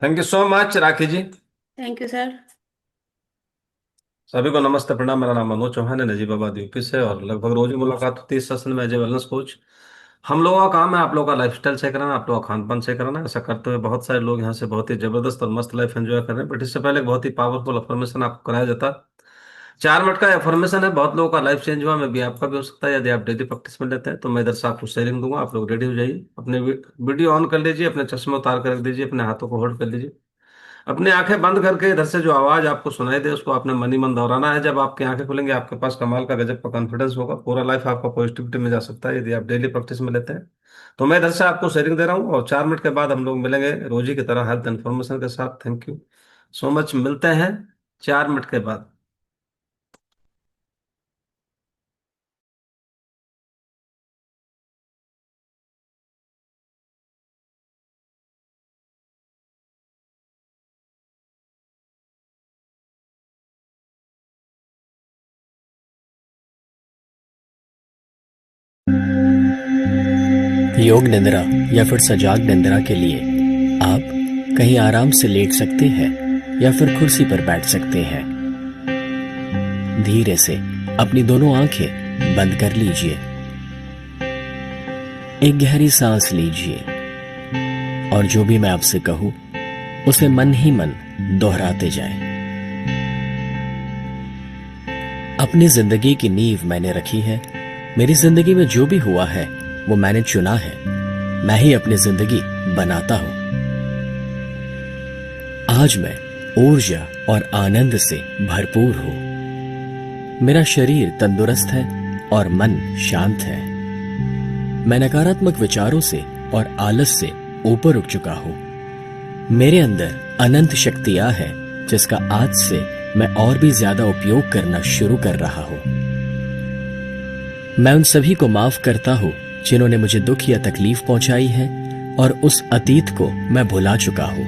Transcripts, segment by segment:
Thank you so much Rakhi ji. Thank you sir. सभी को नमस्ते प्रणाम। मेरा नाम मनोज चौहान है, नजीबाबाद यूपी से, और लगभग रोज ही मुलाकात होती है इस सेशन में एज ए वेलनेस कोच। हम लोगों का काम है आप लोगों का लाइफस्टाइल सही कराना, आप लोगों का खान पान सही कराना। ऐसा करते हुए बहुत सारे लोग यहाँ से बहुत ही जबरदस्त और मस्त लाइफ एंजॉय कर रहे हैं। बट इससे पहले एक बहुत ही पावरफुल अफर्मेशन आपको कराया जाता है। 4 मिनट का अफर्मेशन है, बहुत लोगों का लाइफ चेंज हुआ, मैं भी आपका भी हो सकता है यदि आप डेली प्रैक्टिस में लेते हैं। तो मैं इधर से आपको शेयरिंग दूंगा, आप लोग रेडी हो जाइए। अपने वीडियो ऑन कर लीजिए, अपने चश्मे उतार कर रख दीजिए, अपने हाथों को होल्ड कर लीजिए, अपनी आंखें बंद करके इधर से जो आवाज आपको सुनाई दे उसको आपने मन ही मन दोहराना है। जब आपकी आंखें खुलेंगे आपके पास कमाल का गजब का कॉन्फिडेंस होगा, पूरा लाइफ आपका पॉजिटिविटी में जा सकता है यदि आप डेली प्रैक्टिस में लेते हैं। तो मैं इधर से आपको शेयरिंग दे रहा हूँ, और 4 मिनट के बाद हम लोग मिलेंगे रोजी की तरह हेल्थ इन्फॉर्मेशन के साथ। थैंक यू सो मच, मिलते हैं 4 मिनट के बाद। योग निद्रा या फिर सजाग निद्रा के लिए आप कहीं आराम से लेट सकते हैं या फिर कुर्सी पर बैठ सकते हैं। धीरे से अपनी दोनों आंखें बंद कर लीजिए। एक गहरी सांस लीजिए और जो भी मैं आपसे कहूं उसे मन ही मन दोहराते जाएं। अपनी जिंदगी की नींव मैंने रखी है। मेरी जिंदगी में जो भी हुआ है वो मैंने चुना है। मैं ही अपनी जिंदगी बनाता हूं। आज मैं ऊर्जा और आनंद से भरपूर हूं। मेरा शरीर तंदुरुस्त है और मन शांत है। मैं नकारात्मक विचारों से और आलस से ऊपर उठ चुका हूं। मेरे अंदर अनंत शक्तियां हैं जिसका आज से मैं और भी ज्यादा उपयोग करना शुरू कर रहा हूं। मैं उन सभी को माफ करता हूं जिन्होंने मुझे दुख या तकलीफ पहुंचाई है, और उस अतीत को मैं भुला चुका हूं।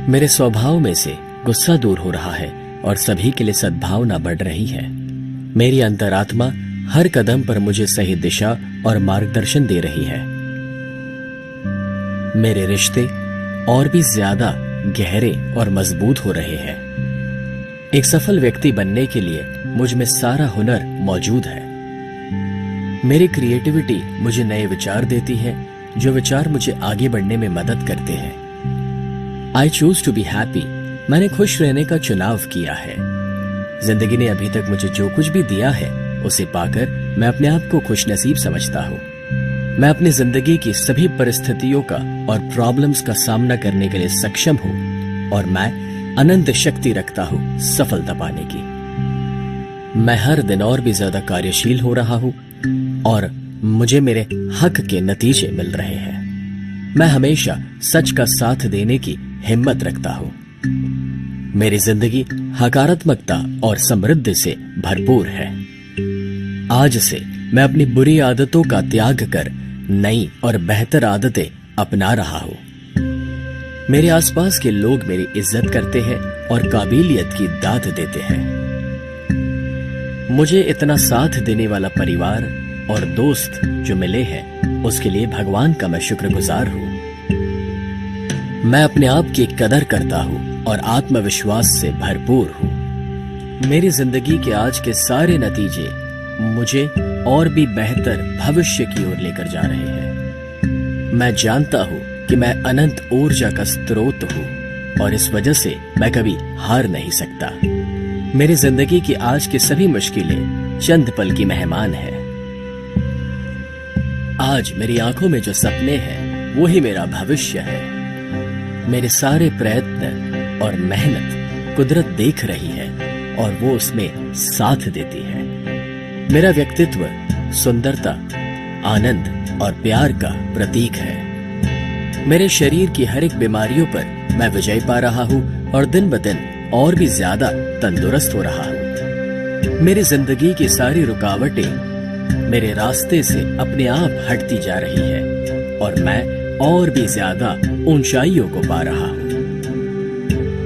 मेरे स्वभाव में से गुस्सा दूर हो रहा है और सभी के लिए सद्भावना बढ़ रही है। मेरी अंतरात्मा हर कदम पर मुझे सही दिशा और मार्गदर्शन दे रही है। मेरे रिश्ते और भी ज्यादा गहरे और मजबूत हो रहे हैं। एक सफल व्यक्ति बनने के लिए मुझ में सारा हुनर मौजूद है। मेरी क्रिएटिविटी मुझे नए विचार देती है, जो विचार मुझे आगे बढ़ने में मदद करते हैं। I choose to be happy. मैंने खुश रहने का चुनाव किया है। जिंदगी ने अभी तक मुझे जो कुछ भी दिया है उसे पाकर मैं अपने आप को खुशनसीब समझता हूँ। मैं अपनी जिंदगी की सभी परिस्थितियों का और प्रॉब्लम्स का सामना करने के लिए सक्षम हूँ, और मैं अनंत शक्ति रखता हूँ सफलता पाने की। मैं हर दिन और भी ज्यादा कार्यशील हो रहा हूँ और मुझे मेरे हक के नतीजे मिल रहे हैं। मैं हमेशा सच का साथ देने की हिम्मत रखता हूं। मेरी जिंदगी सकारात्मकता और समृद्धि से भरपूर है। आज से मैं अपनी बुरी आदतों का त्याग कर नई और बेहतर आदतें अपना रहा हूं। मेरे आसपास के लोग मेरी इज्जत करते हैं और काबिलियत की दाद देते हैं। मुझे इतना साथ देने वाला परिवार और दोस्त जो मिले हैं उसके लिए भगवान का मैं शुक्रगुजार हूं। मैं अपने आप की कदर करता हूं और आत्मविश्वास से भरपूर हूं। मेरी जिंदगी के आज के सारे नतीजे मुझे और भी बेहतर भविष्य की ओर लेकर जा रहे हैं। मैं जानता हूं कि मैं अनंत ऊर्जा का स्रोत हूं और इस वजह से मैं कभी हार नहीं सकता। मेरी जिंदगी की आज की सभी मुश्किलें चंद पल की मेहमान है। आज मेरी आंखों में जो सपने हैं वो ही मेरा भविष्य है। मेरे सारे प्रयत्न और मेहनत कुदरत देख रही है और वो उसमें साथ देती है। मेरा व्यक्तित्व सुंदरता, आनंद और प्यार का प्रतीक है। मेरे शरीर की हर एक बीमारियों पर मैं विजय पा रहा हूँ और दिन ब दिन और भी ज्यादा तंदुरुस्त हो रहा हूँ। मेरी जिंदगी की सारी रुकावटें मेरे रास्ते से अपने आप हटती जा रही है और मैं और भी ज्यादा ऊंचाइयों को पा रहा हूँ।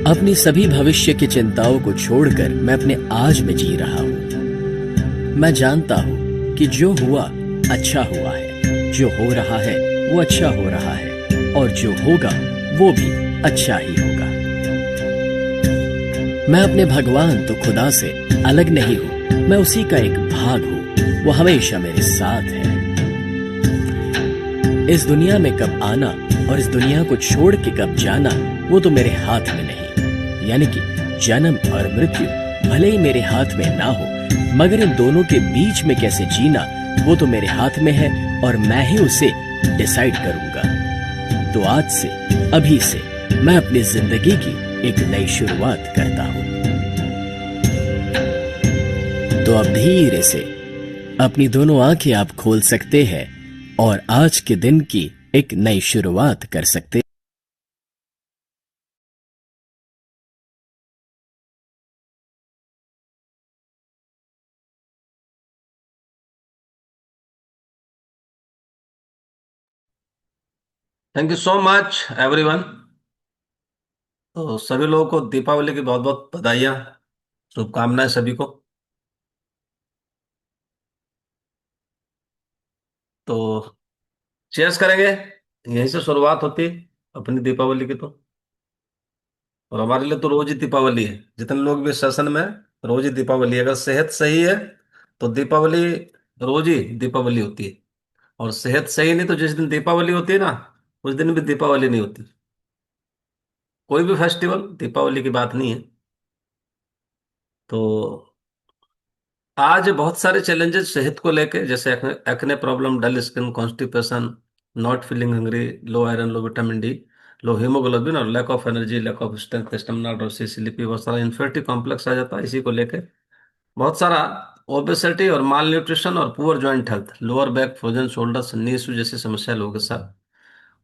अपनी सभी भविष्य की चिंताओं को छोड़कर मैं अपने आज में जी रहा हूँ। मैं जानता हूँ कि जो हुआ अच्छा हुआ है, जो हो रहा है वो अच्छा हो रहा है, और जो होगा वो भी अच्छा ही होगा। मैं अपने भगवान तो खुदा से अलग नहीं हूं, मैं उसी का एक भाग हूं, वो हमेशा मेरे साथ है। इस दुनिया में कब आना और इस दुनिया को छोड़ के कब जाना, वो तो मेरे हाथ में नहीं। यानी कि जन्म और मृत्यु भले ही मेरे हाथ में ना हो, मगर इन दोनों के बीच में कैसे जीना, वो तो मेरे हाथ में है और मैं ही उसे डिसाइड करूंगा। तो आज से, अभी से, मैं अपनी जिंदगी की एक नई शुरुआत करता हूं। तो अब धीरे से अपनी दोनों आंखें आप खोल सकते हैं और आज के दिन की एक नई शुरुआत कर सकते। Thank you so much everyone. तो सभी लोगों को दीपावली की बहुत बहुत बधाइयाँ, शुभकामनाएं सभी को। तो चेयर्स करेंगे, यहीं से शुरुआत होती अपनी दीपावली की। तो और हमारे लिए तो रोज ही दीपावली है, जितने लोग भी सेशन में, रोज ही दीपावली है। अगर सेहत सही है तो दीपावली रोज ही दीपावली होती है, और सेहत सही नहीं तो जिस दिन दीपावली होती है ना, उस दिन भी दीपावली नहीं होती। कोई भी फेस्टिवल दीपावली की बात नहीं है। तो आज बहुत सारे चैलेंजेस सेहत को लेके, जैसे acne problem, dull skin, constipation, not feeling hungry, low iron, low vitamin D, low haemoglobin, और lack of energy, lack of strength, stamina, drowsy, sleepy, बहुत सारा इन्फेक्टिव कॉम्प्लेक्स आ जाता है इसी को लेके। बहुत सारा ओबेसिटी और माल न्यूट्रिशन और poor joint health, lower back, frozen shoulders, knee issue जैसी समस्या लोगों के साथ।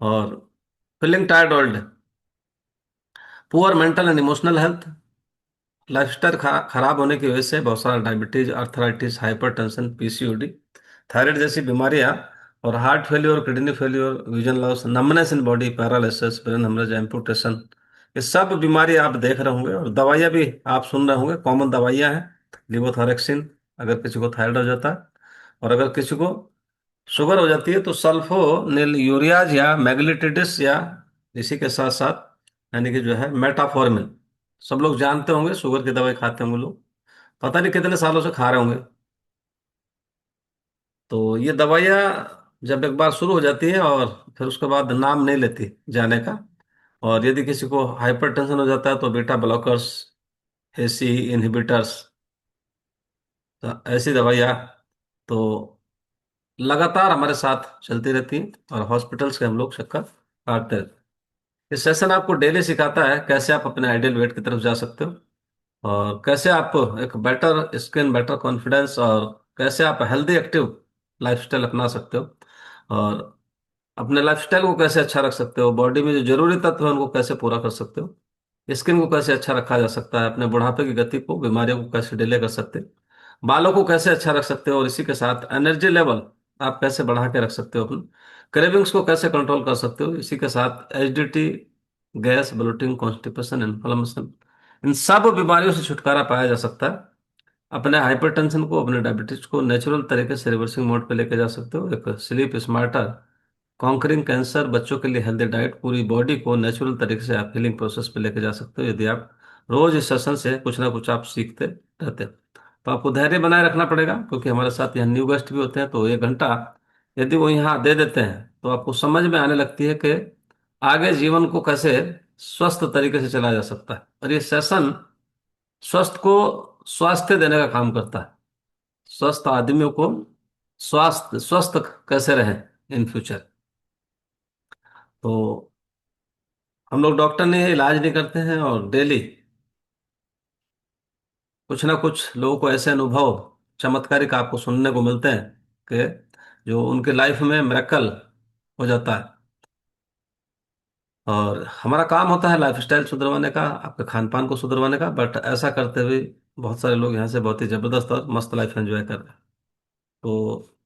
और feeling tired old, poor mental and emotional health, lifestyle खराब होने की वजह से बहुत सारा diabetes, arthritis, hypertension, PCOD, thyroid जैसी बीमारियां, और heart failure, kidney failure, vision loss, numbness in body, paralysis, brain haemorrhage, amputation, ये सब बीमारी आप देख रहे होंगे। और दवाइयां भी आप सुन रहे होंगे, कॉमन दवाइयां हैं। लिवोथॉरेक्सिन अगर किसी को थायराइड हो जाता है, और अगर किसी को शुगर हो जाती है तो सल्फोनिल यूरियाज या मैग्नेटिडिस, या इसी के साथ साथ यानी कि जो है मेटाफॉर्मिन। सब लोग जानते होंगे, शुगर की दवाई खाते होंगे लोग, पता नहीं कितने सालों से खा रहे होंगे। तो ये दवाइयाँ जब एक बार शुरू हो जाती है और फिर उसके बाद नाम नहीं लेती जाने का। और यदि किसी को हाइपरटेंशन हो जाता है तो बीटा ब्लॉकर्स, एसी इनहिबिटर्स, तो ऐसी दवाइयाँ तो लगातार हमारे साथ चलती रहती हैं, और हॉस्पिटल्स के हम लोग चक्कर काटते रहते हैं। ये सेशन आपको डेली सिखाता है कैसे आप अपने आइडियल वेट की तरफ जा सकते हो, और कैसे आप एक बेटर स्किन, बेटर कॉन्फिडेंस, और कैसे आप हेल्दी एक्टिव लाइफस्टाइल अपना सकते हो, और अपने लाइफस्टाइल को कैसे अच्छा रख सकते हो, बॉडी में जो जरूरी तत्व है उनको कैसे पूरा कर सकते हो, स्किन को कैसे अच्छा रखा जा सकता है, अपने बुढ़ापे की गति को, बीमारियों को कैसे डिले कर सकते हैं, बालों को कैसे अच्छा रख सकते हो, और इसी के साथ एनर्जी लेवल आप कैसे बढ़ा के रख सकते हो, अपने क्रेविंग्स को कैसे कंट्रोल कर सकते हो, इसी के साथ acidity, gas, bloating, constipation, inflammation, इन सब बीमारियों से छुटकारा पाया जा सकता है। अपने हाइपरटेंशन को, अपने डायबिटीज को नेचुरल तरीके से रिवर्सिंग मोड पे लेके जा सकते हो। एक स्लीप स्मार्टर, कॉन्करिंग कैंसर, बच्चों के लिए हेल्दी डाइट, पूरी बॉडी को नेचुरल तरीके से आप हीलिंग प्रोसेस पे लेके जा सकते हो, यदि आप रोज इस सेशन से कुछ ना कुछ आप सीखते रहते हैं। तो आपको धैर्य बनाए रखना पड़ेगा, क्योंकि हमारे साथ यहाँ न्यू गेस्ट भी होते हैं। तो 1 घंटा यदि वो यहाँ दे देते हैं तो आपको समझ में आने लगती है कि आगे जीवन को कैसे स्वस्थ तरीके से चलाया जा सकता है। और ये सेशन स्वस्थ को स्वास्थ्य देने का काम करता है, स्वस्थ आदमियों को स्वास्थ्य, स्वस्थ कैसे रहे इन फ्यूचर। तो हम लोग डॉक्टर नहीं है, इलाज नहीं करते हैं, और डेली कुछ ना कुछ लोगों को ऐसे अनुभव चमत्कारिक आपको सुनने को मिलते हैं कि जो उनके लाइफ में मिरेकल हो जाता है। और हमारा काम होता है लाइफस्टाइल सुधरवाने का, आपके खान पान को सुधरवाने का, बट ऐसा करते हुए बहुत सारे लोग यहाँ से बहुत ही जबरदस्त और मस्त लाइफ एंजॉय कर रहे हैं। तो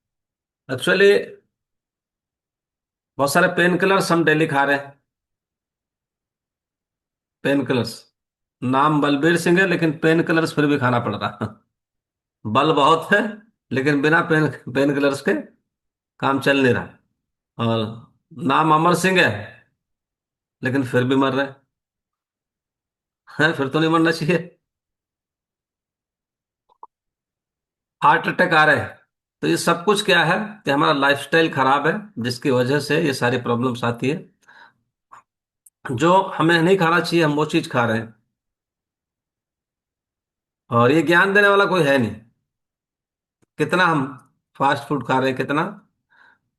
एक्चुअली बहुत सारे पेन किलर्स हम डेली खा रहे हैं। पेन किलर्स, नाम बलबीर सिंह है लेकिन पेन किलर्स फिर भी खाना पड़ रहा है। बल बहुत है लेकिन बिना पेन पेन किलर्स के काम चल नहीं रहा। और नाम अमर सिंह है, लेकिन फिर भी मर रहे हैं। फिर तो नहीं मरना चाहिए। हार्ट अटैक आ रहे हैं। तो ये सब कुछ क्या है कि हमारा लाइफस्टाइल खराब है, जिसकी वजह से ये सारी प्रॉब्लम्स आती है। जो हमें नहीं खाना चाहिए हम वो चीज खा रहे हैं। और ये ज्ञान देने वाला कोई है नहीं। कितना हम फास्ट फूड खा रहे हैं, कितना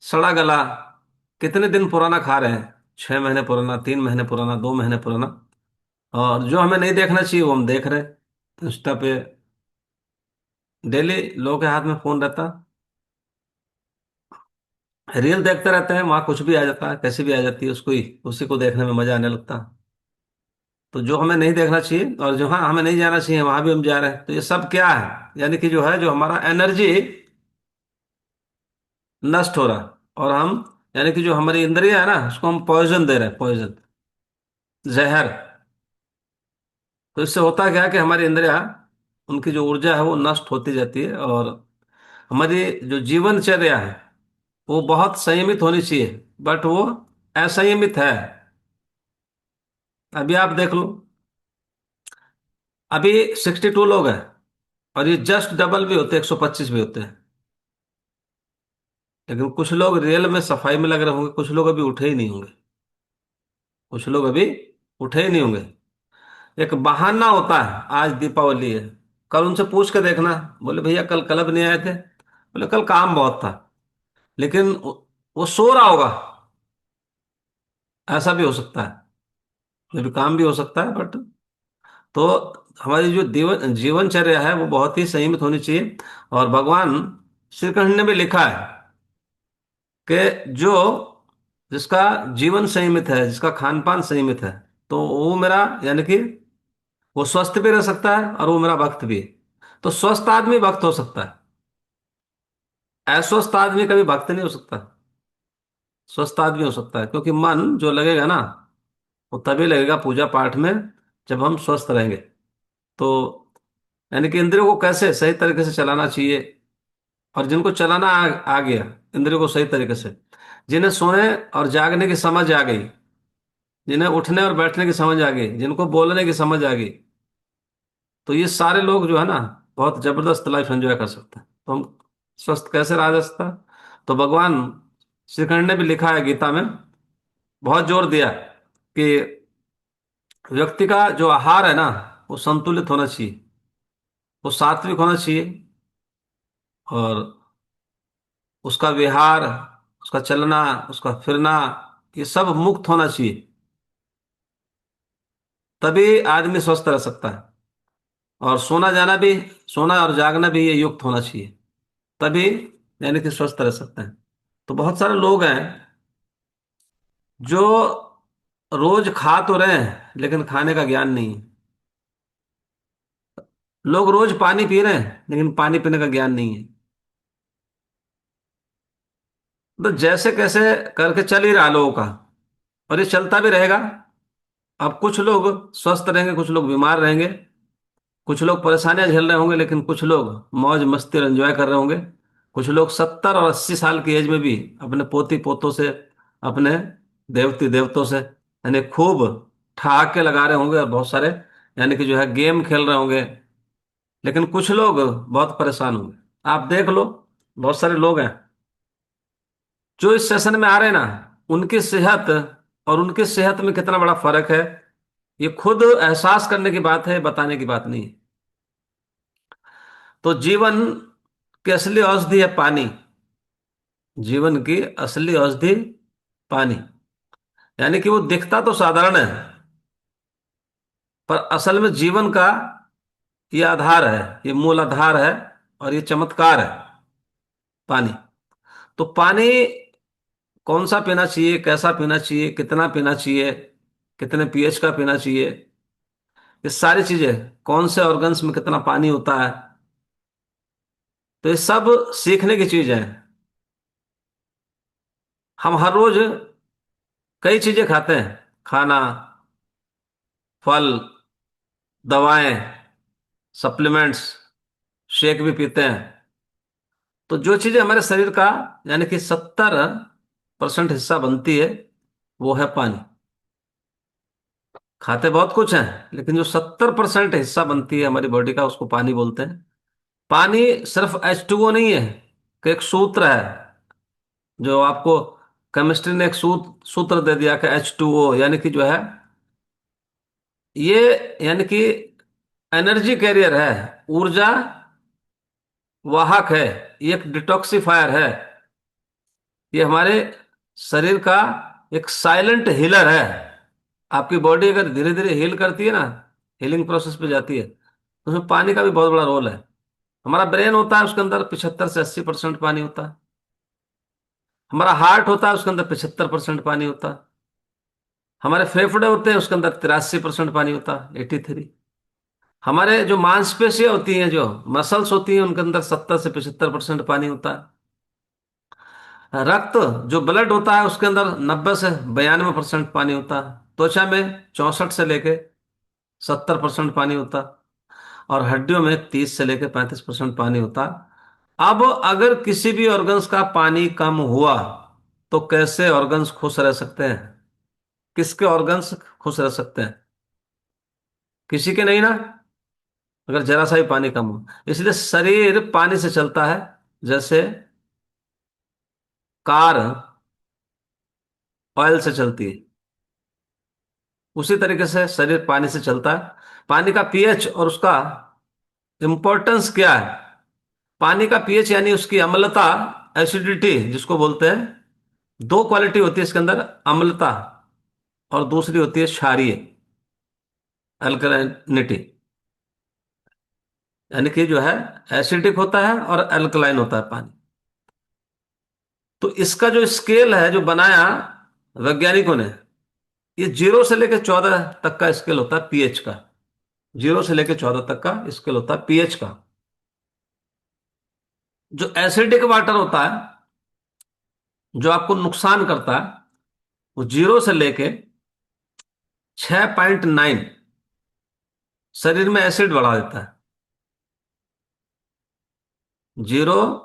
सड़ा गला, कितने दिन पुराना खा रहे हैं, 6 महीने पुराना, 3 महीने पुराना, 2 महीने पुराना। और जो हमें नहीं देखना चाहिए वो हम देख रहे हैं इंस्टा पे। डेली लोगों के हाथ में फोन रहता, रील देखते रहते हैं, वहां कुछ भी आ जाता है, कैसी भी आ जाती है, उसको ही उसी को देखने में मजा आने लगता है। तो जो हमें नहीं देखना चाहिए और जो हाँ हमें नहीं जाना चाहिए वहां भी हम जा रहे हैं। तो ये सब क्या है, यानी कि जो है, जो हमारा एनर्जी नष्ट हो रहा है। और हम, यानी कि जो हमारी इंद्रियां है ना, उसको हम पॉइजन दे रहे हैं, पॉइजन, जहर। तो इससे होता क्या है कि हमारी इंद्रियां, उनकी जो ऊर्जा है वो नष्ट होती जाती है। और हमारी जो जीवनचर्या है वो बहुत संयमित होनी चाहिए, बट वो असंयमित है। अभी आप देख लो, अभी 62 लोग हैं, और ये जस्ट डबल भी होते हैं, 125 भी होते हैं। लेकिन कुछ लोग रियल में सफाई में लग रहे होंगे, कुछ लोग अभी उठे ही नहीं होंगे, कुछ लोग अभी उठे ही नहीं होंगे। एक बहाना होता है, आज दीपावली है, कल उनसे पूछ के देखना, बोले भैया कल क्लब नहीं आए थे, बोले कल काम बहुत था। लेकिन वो सो रहा होगा, ऐसा भी हो सकता है, ये भी काम भी हो सकता है। बट तो हमारी जो जीवनचर्या है वो बहुत ही संयमित होनी चाहिए। और भगवान श्री कृष्ण ने भी लिखा है कि जो, जिसका जीवन संयमित है, जिसका खान पान संयमित है, तो वो मेरा, यानी कि वो स्वस्थ भी रह सकता है और वो मेरा भक्त भी है। तो स्वस्थ आदमी भक्त हो सकता है, अस्वस्थ आदमी कभी भक्त नहीं हो सकता। स्वस्थ आदमी हो सकता है, क्योंकि मन जो लगेगा ना, वो तभी लगेगा पूजा पाठ में जब हम स्वस्थ रहेंगे। तो यानी कि इंद्रियों को कैसे सही तरीके से चलाना चाहिए। और जिनको चलाना आ गया इंद्रियों को सही तरीके से, जिन्हें सोने और जागने की समझ आ गई, जिन्हें उठने और बैठने की समझ आ गई, जिनको बोलने की समझ आ गई, तो ये सारे लोग जो है ना, बहुत जबरदस्त लाइफ एंजॉय कर सकते हैं। तो हम स्वस्थ कैसे रहा जा सकता है? तो भगवान श्री कृष्ण ने भी लिखा है गीता में, बहुत जोर दिया कि व्यक्ति का जो आहार है ना, वो संतुलित होना चाहिए, वो सात्विक होना चाहिए। और उसका विहार, उसका चलना, उसका फिरना, ये सब मुक्त होना चाहिए। तभी आदमी स्वस्थ रह सकता है। और सोना जाना भी, सोना और जागना भी ये युक्त होना चाहिए, तभी यानी कि स्वस्थ रह सकते हैं। तो बहुत सारे लोग हैं जो रोज खा तो रहे हैं लेकिन खाने का ज्ञान नहीं है। लोग रोज पानी पी रहे हैं लेकिन पानी पीने का ज्ञान नहीं है। तो जैसे कैसे करके चल ही रहा लोगों का, और ये चलता भी रहेगा। अब कुछ लोग स्वस्थ रहेंगे, कुछ लोग बीमार रहेंगे, कुछ लोग परेशानियां झेल रहे होंगे, लेकिन कुछ लोग मौज मस्ती और एंजॉय कर रहे होंगे। कुछ लोग 70 और 80 साल की एज में भी अपने पोती पोतों से, अपने देवती देवताओं से, यानी खूब ठहाके लगा रहे होंगे, और बहुत सारे यानी कि जो है गेम खेल रहे होंगे। लेकिन कुछ लोग बहुत परेशान होंगे। आप देख लो, बहुत सारे लोग हैं जो इस सेशन में आ रहे हैं ना, उनकी सेहत और उनकी सेहत में कितना बड़ा फर्क है, ये खुद एहसास करने की बात है, बताने की बात नहीं है। तो जीवन की असली औषधि है पानी। जीवन की असली औषधि पानी। यानी कि वो दिखता तो साधारण है, पर असल में जीवन का ये आधार है, ये मूल आधार है, और ये चमत्कार है पानी। तो पानी कौन सा पीना चाहिए, कैसा पीना चाहिए, कितना पीना चाहिए, कितने पीएच का पीना चाहिए, ये सारी चीजें, कौन से ऑर्गन्स में कितना पानी होता है, तो ये सब सीखने की चीज है। हम हर रोज कई चीजें खाते हैं, खाना, फल, दवाएं, सप्लीमेंट्स, शेक भी पीते हैं। तो जो चीजें हमारे शरीर का, यानी कि 70% हिस्सा बनती है, वो है पानी। खाते बहुत कुछ हैं, लेकिन जो 70% हिस्सा बनती है हमारी बॉडी का, उसको पानी बोलते हैं। पानी सिर्फ H2O नहीं है, कि एक सूत्र है जो आपको केमिस्ट्री ने एक सूत्र दे दिया कि H2O यानी कि जो है ये, यानी कि एनर्जी कैरियर है, ऊर्जा वाहक है, ये एक डिटॉक्सिफायर है, ये हमारे शरीर का एक साइलेंट हीलर है। आपकी बॉडी अगर धीरे धीरे हील करती है ना, हीलिंग प्रोसेस पे जाती है, तो उसमें पानी का भी बहुत बड़ा रोल है। हमारा ब्रेन होता है, उसके अंदर 75 से 80% पानी होता है। हमारा हार्ट होता है, उसके अंदर 75% पानी होता है। हमारे फेफड़े होते हैं, उसके अंदर 83% पानी होता है, 83। हमारे जो मांसपेशियां होती हैं, जो मसल्स होती हैं, उनके अंदर 70 से 75% पानी होता है। रक्त, जो ब्लड होता है, उसके अंदर 90 से 92% पानी होता है। त्वचा में 64 से लेके 70% पानी होता है। और हड्डियों में 30 से लेके 35% पानी होता है। अब अगर किसी भी ऑर्गन्स का पानी कम हुआ, तो कैसे ऑर्गन्स खुश रह सकते हैं? किसके ऑर्गन्स खुश रह सकते हैं? किसी के नहीं ना, अगर जरा सा भी पानी कम हो। इसलिए शरीर पानी से चलता है। जैसे कार ऑयल से चलती है, उसी तरीके से शरीर पानी से चलता है। पानी का पीएच और उसका इंपॉर्टेंस क्या है? पानी का पीएच यानी उसकी अम्लता, एसिडिटी जिसको बोलते हैं। दो क्वालिटी होती है इसके अंदर, अम्लता और दूसरी होती है क्षारीय, अल्कलाइनिटी। यानी कि जो है एसिडिक होता है और अल्कलाइन होता है पानी। तो इसका जो स्केल है जो बनाया वैज्ञानिकों ने, ये 0 से लेकर 14 तक का स्केल होता है पीएच का। 0 से लेकर 14 तक का स्केल होता है पीएच का। जो एसिडिक वाटर होता है, जो आपको नुकसान करता है, वो 0 से लेके 6.9 शरीर में एसिड बढ़ा देता है। 0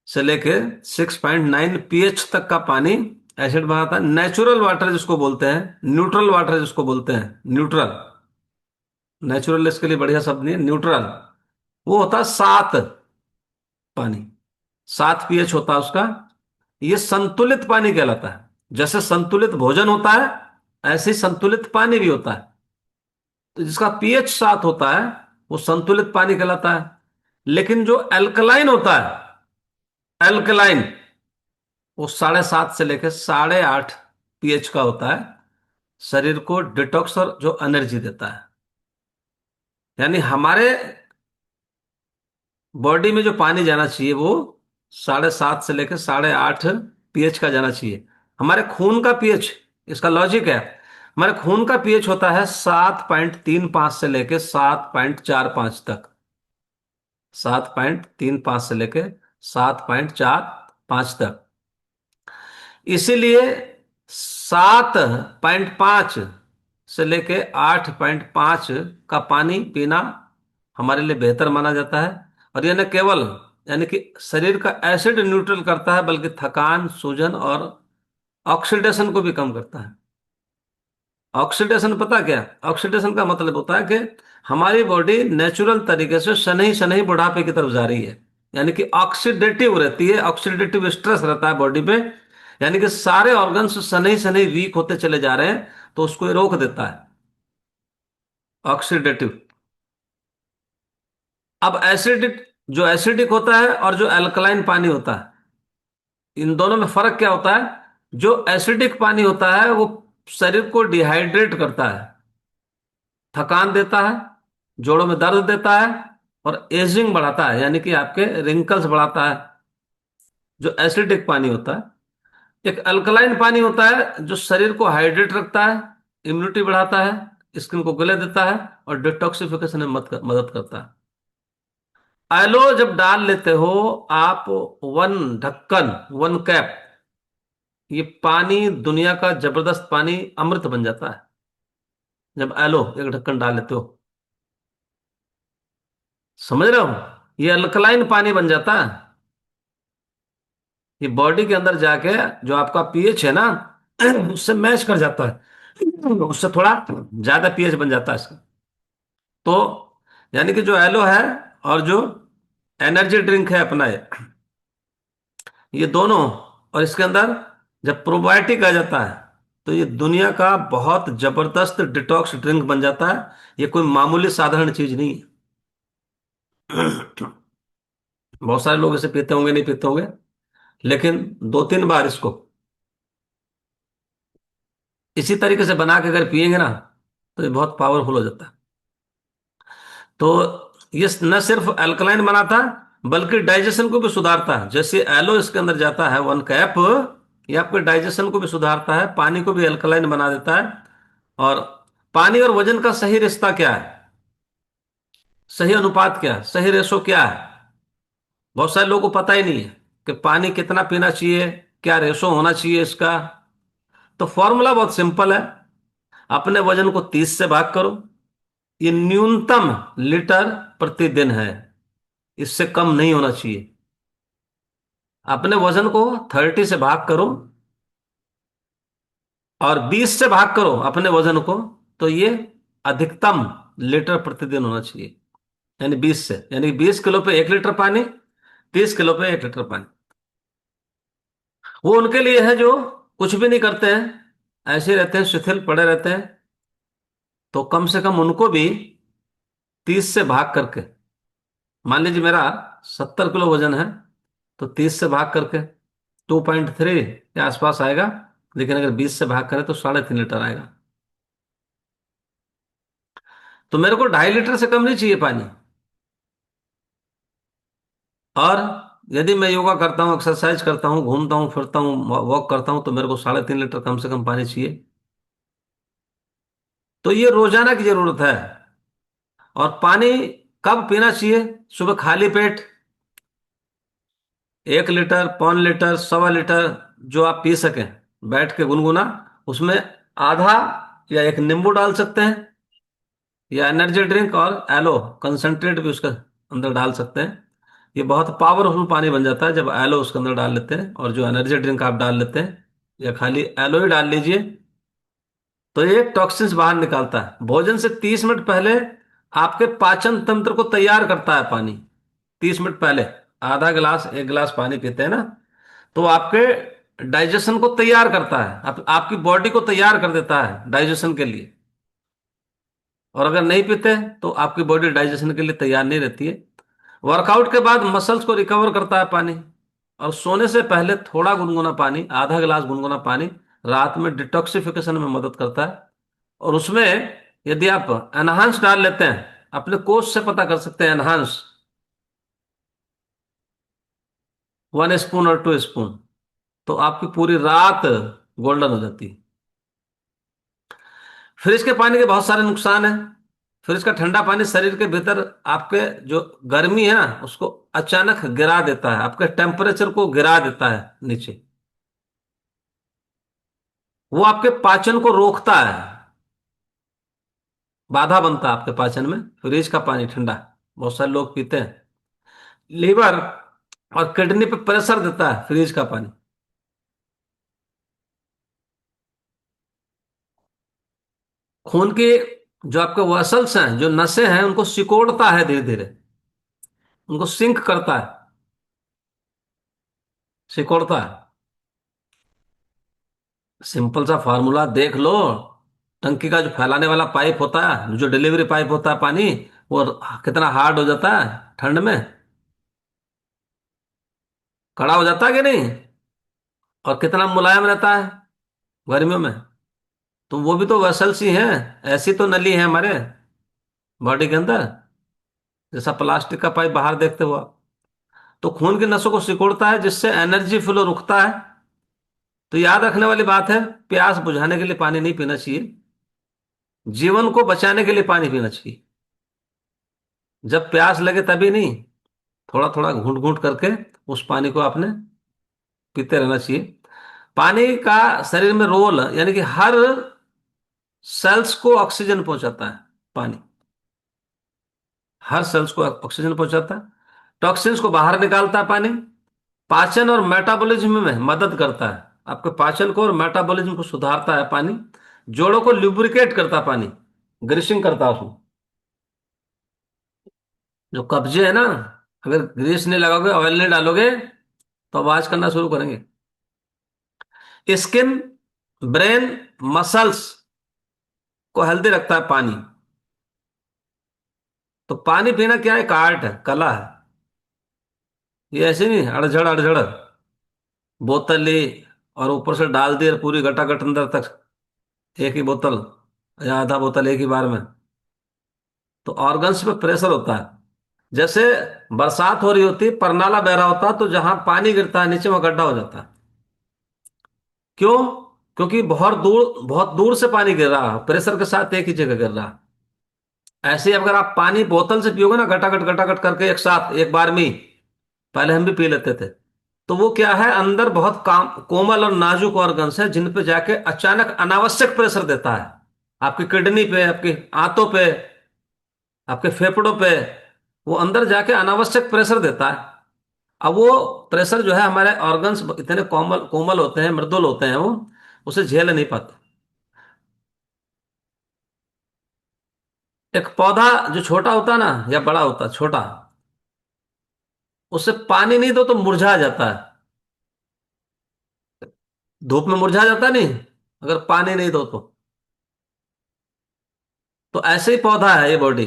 से लेके 6.9 पीएच तक का पानी एसिड बनाता है। नेचुरल वाटर जिसको बोलते हैं, न्यूट्रल वाटर जिसको बोलते हैं, न्यूट्रल, नेचुरल इसके लिए बढ़िया शब्द नहीं है, न्यूट्रल, वो होता है 7 पानी। 7 पीएच होता है उसका। ये संतुलित पानी कहलाता है। जैसे संतुलित भोजन होता है, ऐसे ही संतुलित पानी भी होता है। तो जिसका पीएच 7 होता है, वो संतुलित पानी कहलाता है। लेकिन जो एल्कलाइन होता है, एल्कलाइन, वो 7.5 से लेकर 8.5 पीएच का होता है। शरीर को डिटॉक्स और जो एनर्जी देता है। यानी हमारे बॉडी में जो पानी जाना चाहिए, वो 7.5 से लेकर 8.5 पीएच का जाना चाहिए। हमारे खून का पीएच, इसका लॉजिक है, हमारे खून का पीएच होता है 7.35 से लेकर 7.45 तक। 7.35 से लेकर 7.45 तक। इसीलिए 7.5 से लेके 8.5 का पानी पीना हमारे लिए बेहतर माना जाता है। और यह न केवल, यानी कि शरीर का एसिड न्यूट्रल करता है, बल्कि थकान, सूजन और ऑक्सीडेशन को भी कम करता है। ऑक्सीडेशन पता क्या? ऑक्सीडेशन का मतलब होता है कि हमारी बॉडी नेचुरल तरीके से शनही शनही बुढ़ापे की तरफ जा रही है। यानी कि ऑक्सीडेटिव रहती है, ऑक्सीडेटिव स्ट्रेस रहता है बॉडी पे। यानी कि सारे ऑर्गन्स शनही शनही वीक होते चले जा रहे हैं, तो उसको ये रोक देता है, ऑक्सीडेटिव। अब एसिडिक, जो एसिडिक होता है और जो अल्कलाइन पानी होता है, इन दोनों में फर्क क्या होता है? जो एसिडिक पानी होता है वो शरीर को डिहाइड्रेट करता है, थकान देता है, जोड़ों में दर्द देता है, और एजिंग बढ़ाता है, यानी कि आपके रिंकल्स बढ़ाता है, जो एसिडिक पानी होता है। एक अल्कलाइन पानी होता है जो शरीर को हाइड्रेट रखता है, इम्यूनिटी बढ़ाता है, स्किन को गले देता है, और डिटॉक्सिफिकेशन में मदद करता है। एलो जब डाल लेते हो आप, 1 ढक्कन, 1 कैप, ये पानी दुनिया का जबरदस्त पानी, अमृत बन जाता है। जब एलो 1 ढक्कन डाल लेते हो, समझ रहे हो, ये अल्कलाइन पानी बन जाता है। ये बॉडी के अंदर जाके जो आपका पीएच है ना, उससे मैच कर जाता है। उससे थोड़ा ज्यादा पीएच बन जाता है इसका। तो यानी कि जो एलो है और जो एनर्जी ड्रिंक है अपना ये दोनों, और इसके अंदर जब प्रोबायोटिक आ जाता है तो ये दुनिया का बहुत जबरदस्त डिटॉक्स ड्रिंक बन जाता है। ये कोई मामूली साधारण चीज नहीं है। बहुत सारे लोग इसे पीते होंगे, नहीं पीते होंगे, लेकिन 2-3 बार इसको इसी तरीके से बना के अगर पिएंगे ना तो ये बहुत पावरफुल हो जाता है। तो ये न सिर्फ अल्कलाइन बनाता है बल्कि डाइजेशन को भी सुधारता है। जैसे एलो इसके अंदर जाता है 1 कैप, ये आपके डाइजेशन को भी सुधारता है, पानी को भी अल्कलाइन बना देता है। और पानी और वजन का सही रिश्ता क्या है, सही अनुपात क्या है, सही रेशो क्या है, बहुत सारे लोगों को पता ही नहीं है कि पानी कितना पीना चाहिए, क्या रेशो होना चाहिए इसका। तो फॉर्मूला बहुत सिंपल है। अपने वजन को 30 से भाग करो, ये न्यूनतम लीटर प्रतिदिन है, इससे कम नहीं होना चाहिए। अपने वजन को 30 से भाग करो और 20 से भाग करो अपने वजन को, तो ये अधिकतम लीटर प्रतिदिन होना चाहिए। यानी 20 से, यानी 20 किलो पे 1 लीटर पानी, 30 किलो पे 1 लीटर पानी। वो उनके लिए है जो कुछ भी नहीं करते हैं, ऐसे ही रहते हैं, शिथिल पड़े रहते हैं। तो कम से कम उनको भी 30 से भाग करके, मान लीजिए मेरा 70 किलो वजन है, तो 30 से भाग करके 2.3 के आसपास आएगा। लेकिन अगर 20 से भाग करें तो 3.5 लीटर आएगा। तो मेरे को 2.5 लीटर से कम नहीं चाहिए पानी। और यदि मैं योगा करता हूँ, एक्सरसाइज करता हूँ, घूमता हूँ फिरता हूँ, वॉक करता हूँ, तो मेरे को 3.5 लीटर कम से कम पानी चाहिए। तो ये रोजाना की जरूरत है। और पानी कब पीना चाहिए? सुबह खाली पेट 1 लीटर, 0.25 लीटर, 1.25 लीटर, जो आप पी सकें बैठ के गुनगुना। उसमें आधा या एक नींबू डाल सकते हैं, या एनर्जी ड्रिंक और एलो कंसंट्रेट भी उसके अंदर डाल सकते हैं। ये बहुत पावरफुल पानी बन जाता है जब एलो उसके अंदर डाल लेते हैं, और जो एनर्जी ड्रिंक आप डाल लेते हैं, या खाली एलो ही डाल लीजिए। तो ये टॉक्सिन्स बाहर निकालता है। भोजन से 30 मिनट पहले आपके पाचन तंत्र को तैयार करता है पानी। 30 मिनट पहले आधा गिलास 1 गिलास पानी पीते हैं ना, तो आपके डाइजेशन को तैयार करता है, आपकी बॉडी को तैयार कर देता है डाइजेशन के लिए। और अगर नहीं पीते तो आपकी बॉडी डाइजेशन के लिए तैयार नहीं रहती है। वर्कआउट के बाद मसल्स को रिकवर करता है पानी। और सोने से पहले थोड़ा गुनगुना पानी, आधा गिलास गुनगुना पानी रात में डिटॉक्सिफिकेशन में मदद करता है। और उसमें यदि आप एनहांस डाल लेते हैं, अपने कोच से पता कर सकते हैं एनहांस, 1 स्पून और 2 स्पून, तो आपकी पूरी रात गोल्डन हो जाती है। फ्रिज के पानी के बहुत सारे नुकसान हैं। फ्रिज का ठंडा पानी शरीर के भीतर आपके जो गर्मी है ना उसको अचानक गिरा देता है, आपके टेम्परेचर को गिरा देता है नीचे। वो आपके पाचन को रोकता है, बाधा बनता है आपके पाचन में। फ्रिज का पानी ठंडा बहुत सारे लोग पीते हैं। लीवर और किडनी पे प्रेशर देता है फ्रिज का पानी। खून की जो आपके वसल्स हैं, जो नसें हैं, उनको सिकोड़ता है धीरे धीरे, उनको सिंक करता है, सिकोड़ता है। सिंपल सा फार्मूला देख लो। टंकी का जो फैलाने वाला पाइप होता है, जो डिलीवरी पाइप होता है पानी, वो कितना हार्ड हो जाता है ठंड में, कड़ा हो जाता है कि नहीं, और कितना मुलायम रहता है गर्मियों में। तो वो भी तो वेसल्स ही हैं, ऐसी तो नली है हमारे बॉडी के अंदर, जैसा प्लास्टिक का पाइप बाहर देखते हो आप। तो खून की नसों को सिकोड़ता है जिससे एनर्जी फ्लो रुकता है। तो याद रखने वाली बात है, प्यास बुझाने के लिए पानी नहीं पीना चाहिए, जीवन को बचाने के लिए पानी पीना चाहिए। जब प्यास लगे तभी नहीं, थोड़ा थोड़ा घूंट घूंट करके उस पानी को आपने पीते रहना चाहिए। पानी का शरीर में रोल, यानी कि हर सेल्स को ऑक्सीजन पहुंचाता है पानी, हर सेल्स को ऑक्सीजन पहुंचाता है। टॉक्सिन्स को बाहर निकालता है पानी। पाचन और मेटाबॉलिज्म में मदद करता है, आपके पाचन को और मेटाबॉलिज्म को सुधारता है पानी। जोड़ों को लुब्रिकेट करता पानी, ग्रीसिंग करता उसमें। जो कब्जे है ना, अगर ग्रीस नहीं लगाओगे, ऑयल नहीं डालोगे, तो आवाज करना शुरू करेंगे। स्किन, ब्रेन, मसल्स को हेल्दी रखता है पानी। तो पानी पीना क्या है, एक आर्ट है, कला है। ये ऐसे नहीं अड़झड़ अड़झड़ बोतल ली और ऊपर से डाल दी पूरी गटागट अंदर तक, एक ही बोतल या आधा बोतल एक ही बार में। तो ऑर्गन्स पे प्रेशर होता है। जैसे बरसात हो रही होती, परनाला बह रहा होता, तो जहां पानी गिरता है नीचे, वहां गड्ढा हो जाता है। क्यों? क्योंकि बहुत दूर से पानी गिर रहा है, प्रेशर के साथ एक ही जगह गिर रहा है। ऐसे ही अगर आप पानी बोतल से पियोगे ना, गटागट करके एक साथ एक बार में ही, पहले हम भी पी लेते थे, तो वो क्या है, अंदर बहुत कोमल और नाजुक ऑर्गन्स है, जिन पे जाके अचानक अनावश्यक प्रेशर देता है। आपकी किडनी पे, आपकी आंतों पे, आपके फेफड़ों पे, वो अंदर जाके अनावश्यक प्रेशर देता है। अब वो प्रेशर जो है, हमारे ऑर्गन्स इतने कोमल कोमल होते हैं, मृदुल होते हैं, वो उसे झेल नहीं पाते। एक पौधा जो छोटा होता है ना, या बड़ा होता है, छोटा, उसे पानी नहीं दो तो मुरझा जाता है। धूप में मुरझा जाता नहीं, अगर पानी नहीं दो तो ऐसे ही पौधा है ये बॉडी।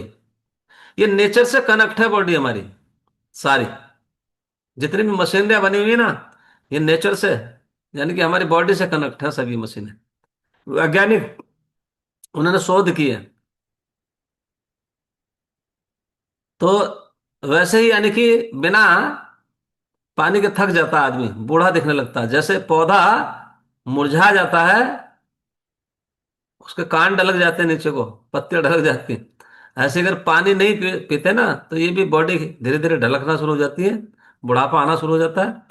ये नेचर से कनेक्ट है बॉडी हमारी सारी, जितनी भी मशीनरियां बनी हुई है ना, ये नेचर से, यानी कि हमारी बॉडी से कनेक्ट है सभी मशीनें। वैज्ञानिक, उन्होंने शोध की है। तो वैसे ही, यानी कि बिना पानी के थक जाता है आदमी, बूढ़ा दिखने लगता है। जैसे पौधा मुरझा जाता है, उसके कांड ढलक जाते हैं नीचे को, पत्तियां ढलक जाती हैं, ऐसे अगर पानी नहीं पीते ना, तो ये भी बॉडी धीरे धीरे ढलकना शुरू हो जाती है, बुढ़ापा आना शुरू हो जाता है,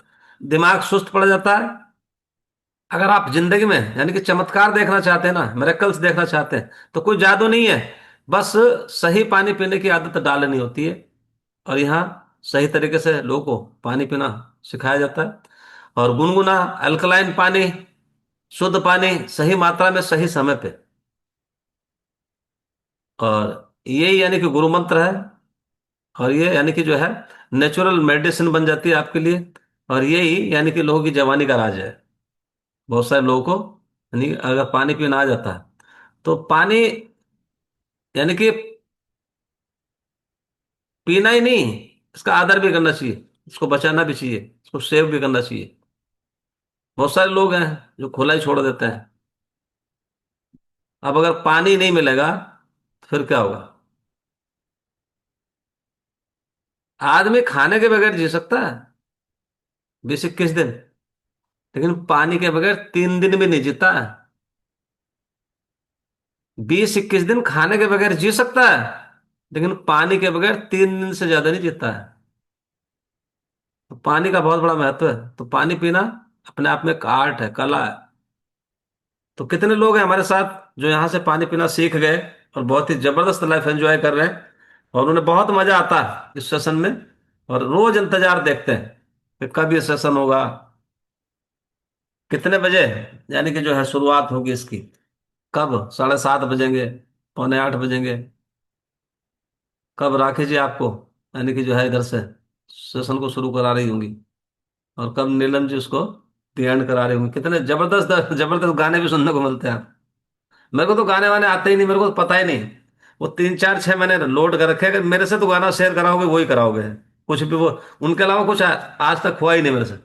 दिमाग सुस्त पड़ जाता है। अगर आप जिंदगी में, यानी कि चमत्कार देखना चाहते हैं ना, मिरेकल्स देखना चाहते हैं, तो कोई जादू नहीं है, बस सही पानी पीने की आदत डालनी होती है। और यहाँ सही तरीके से लोगों को पानी पीना सिखाया जाता है। और गुनगुना अल्कलाइन पानी, शुद्ध पानी, सही मात्रा में, सही समय पे। और यही यानी कि गुरु मंत्र है। और ये यानी कि जो है, नेचुरल मेडिसिन बन जाती है आपके लिए। और यही यानी कि लोगों की जवानी का राज है। बहुत सारे लोगों को, यानी अगर पानी पीना आ जाता है, तो पानी, यानी कि पीना ही नहीं, इसका आदर भी करना चाहिए, इसको बचाना भी चाहिए, इसको सेव भी करना चाहिए। बहुत सारे लोग हैं जो खुला ही छोड़ देते हैं। अब अगर पानी नहीं मिलेगा, तो फिर क्या होगा? आदमी खाने के बगैर जी सकता है 20-21 दिन, लेकिन पानी के बगैर 3 दिन भी नहीं जीता है। 20-21 दिन खाने के बगैर जी सकता है, लेकिन पानी के बगैर 3 दिन से ज्यादा नहीं जीता है। तो पानी का बहुत बड़ा महत्व है। तो पानी पीना अपने आप में एक आर्ट है, कला है। तो कितने लोग हैं हमारे साथ जो यहाँ से पानी पीना सीख गए, और बहुत ही जबरदस्त लाइफ एंजॉय कर रहे हैं, और उन्हें बहुत मजा आता है इस सेशन में, और रोज इंतजार देखते हैं कि कब ये सेशन होगा, कितने बजे, यानी कि जो है शुरुआत होगी इसकी, कब 7:30 बजेंगे, पौने 8 बजेंगे, कब राखी जी आपको, यानी कि जो है इधर से सेशन को शुरू करा रही होंगी, और कब नीलम जी उसको एंड करा रही होंगी। कितने जबरदस्त जबरदस्त गाने भी सुनने को मिलते हैं। मेरे को तो गाने वाने आते ही नहीं, मेरे को तो पता ही नहीं। वो 3 4 6 मैंने लोड कर रखे हैं कि मेरे से तो गाना शेयर कराओगे वही कराओगे, कुछ भी वो, उनके अलावा कुछ आज तक हुआ ही नहीं मेरे से,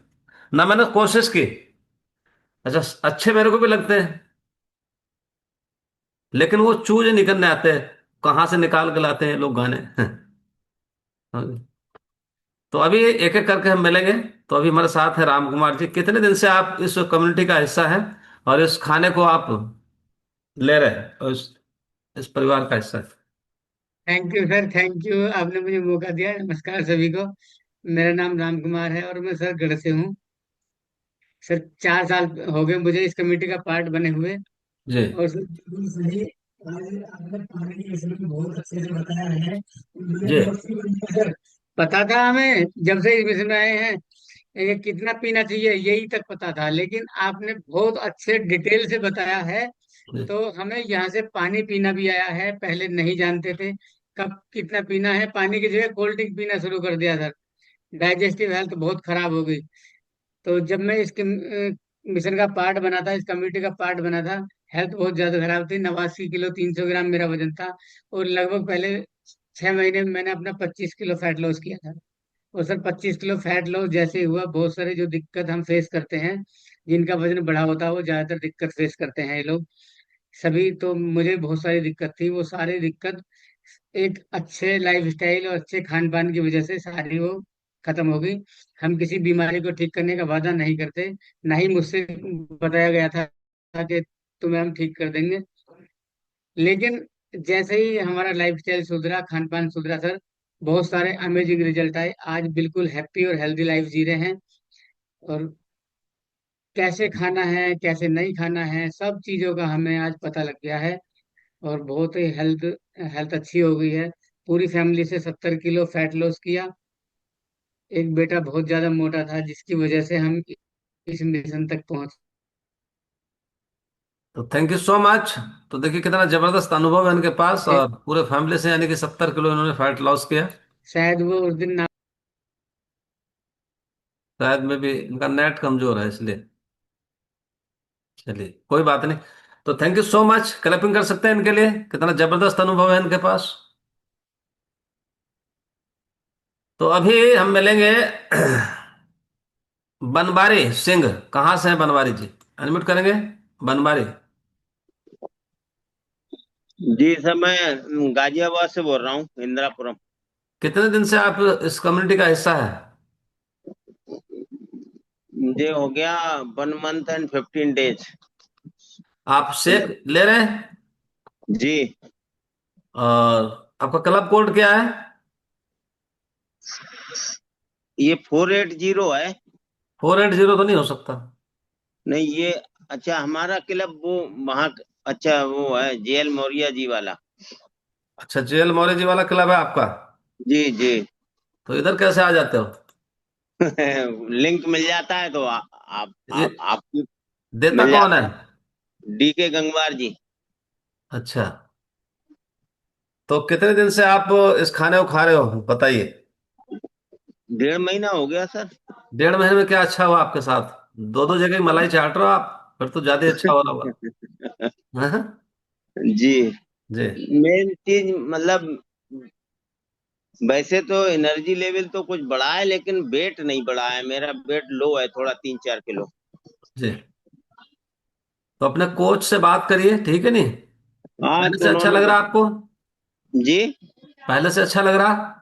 ना मैंने कोशिश की। अच्छा, अच्छे मेरे को भी लगते हैं, लेकिन वो चूज नहीं करने आते, कहाँ से निकाल के लाते हैं लोग गाने। हाँ। तो अभी एक एक करके हम मिलेंगे। तो अभी हमारे साथ है राम कुमार जी। कितने दिन से आप इस कम्युनिटी का हिस्सा हैं, और इस खाने को आप ले रहे हैं, और इस परिवार का हिस्सा है? Thank you sir, thank you, आपने मुझे मौका दिया। नमस्कार सभी को। मेरा नाम राम कुमार है और मैं सर गढ़ से हूँ। सर 4 साल हो गए मुझे इस कमेटी का पार्ट बने हुए। जी। और सर सही, आज आपने पानी के विषय में बहुत अच्छे से बताया है। मुझे जी। बहुत सी सर पता था, हमें जब से इस विषय में आए हैं ये कितना पीना चाहिए यही तक पता था, लेकिन आपने बहुत अच्छे डिटेल से बताया है जी। तो हमें यहाँ से पानी पीना भी आया है, पहले नहीं जानते थे कब कितना पीना है। पानी की जगह कोल्ड ड्रिंक पीना शुरू कर दिया सर। डाइजेस्टिव हेल्थ बहुत खराब हो गई। तो जब मैं इसके मिशन का पार्ट बना था, इस कम्युनिटी का पार्ट बना था, हेल्थ बहुत ज्यादा खराब थी। 89 किलो 300 ग्राम मेरा वजन था। और लगभग पहले 6 महीने में मैंने अपना 25 किलो फैट लॉस किया था। और सर 25 किलो फैट लॉस जैसे ही हुआ, बहुत सारे जो दिक्कत हम फेस करते हैं, जिनका वजन बढ़ा होता है वो ज्यादातर दिक्कत फेस करते हैं ये लोग सभी। तो मुझे बहुत सारी दिक्कत थी, वो सारी दिक्कत एक अच्छे लाइफस्टाइल और अच्छे खान पान की वजह से सारी वो खत्म हो गई। हम किसी बीमारी को ठीक करने का वादा नहीं करते, ना ही मुझसे बताया गया था कि तुम्हें हम ठीक कर देंगे। लेकिन जैसे ही हमारा लाइफस्टाइल सुधरा, खान पान सुधरा सर, बहुत सारे अमेजिंग रिजल्ट आए। आज बिल्कुल हैप्पी और हेल्दी लाइफ जी रहे हैं। और कैसे खाना है कैसे नहीं खाना है, सब चीज़ों का हमें आज पता लग गया है। और बहुत ही हेल्थ हेल्थ अच्छी हो गई है। पूरी फैमिली से 70 किलो फैट लॉस किया। एक बेटा बहुत ज्यादा मोटा था, जिसकी वजह से हम इस मिशन तक पहुंच। तो थैंक यू सो मच। तो देखिए कितना जबरदस्त अनुभव है इनके पास, और पूरे फैमिली से यानी कि 70 किलो इन्होंने फैट लॉस किया। शायद वो उस दिन ना। शायद में भी इनका नेट कमजोर है इसलिए। चलिए कोई बात नहीं। तो thank you so much, clapping कर सकते हैं इनके लिए, कितना जबरदस्त अनुभव है इनके पास। तो अभी हम मिलेंगे बनवारी सिंह। कहाँ से हैं बनवारी जी? अनम्यूट करेंगे बनवारी। जी सर, मैं गाजियाबाद से बोल रहा हूँ, इंदिरापुरम। कितने दिन से आप इस कम्युनिटी का हिस्सा है? मुझे हो गया 1 मंथ एंड 15 डेज। आप शेक ले रहे हैं? जी। और आपका क्लब कोड क्या है? ये 480 है। 480 तो नहीं हो सकता। नहीं ये, अच्छा हमारा क्लब वो वहाँ, अच्छा वो है जेएल मौर्या जी वाला। अच्छा, जेएल मौर्य जी वाला क्लब है आपका? जी जी। तो इधर कैसे आ जाते हो? लिंक मिल जाता है तो ये आपकी देता मिल कौन है? जाता है। डीके गंगवार जी। अच्छा। तो कितने दिन से आप इस खाने को खा रहे हो बताइए? 1.5 महीना हो गया सर। 1.5 महीने में क्या अच्छा हुआ आपके साथ? दो दो जगह मलाई चाट रहे हो आप, फिर तो ज्यादा अच्छा हो रहा होगा। हाँ? जी। जी। मेन चीज मतलब, वैसे तो एनर्जी लेवल तो कुछ बढ़ा है, लेकिन वेट नहीं बढ़ा है। मेरा वेट लो है थोड़ा, 3-4 किलो। जी। तो अपने कोच से बात करिए, ठीक है नहीं? हाँ पहले तो से अच्छा उन्होंने लग रहा आपको? जी। पहले से अच्छा लग रहा?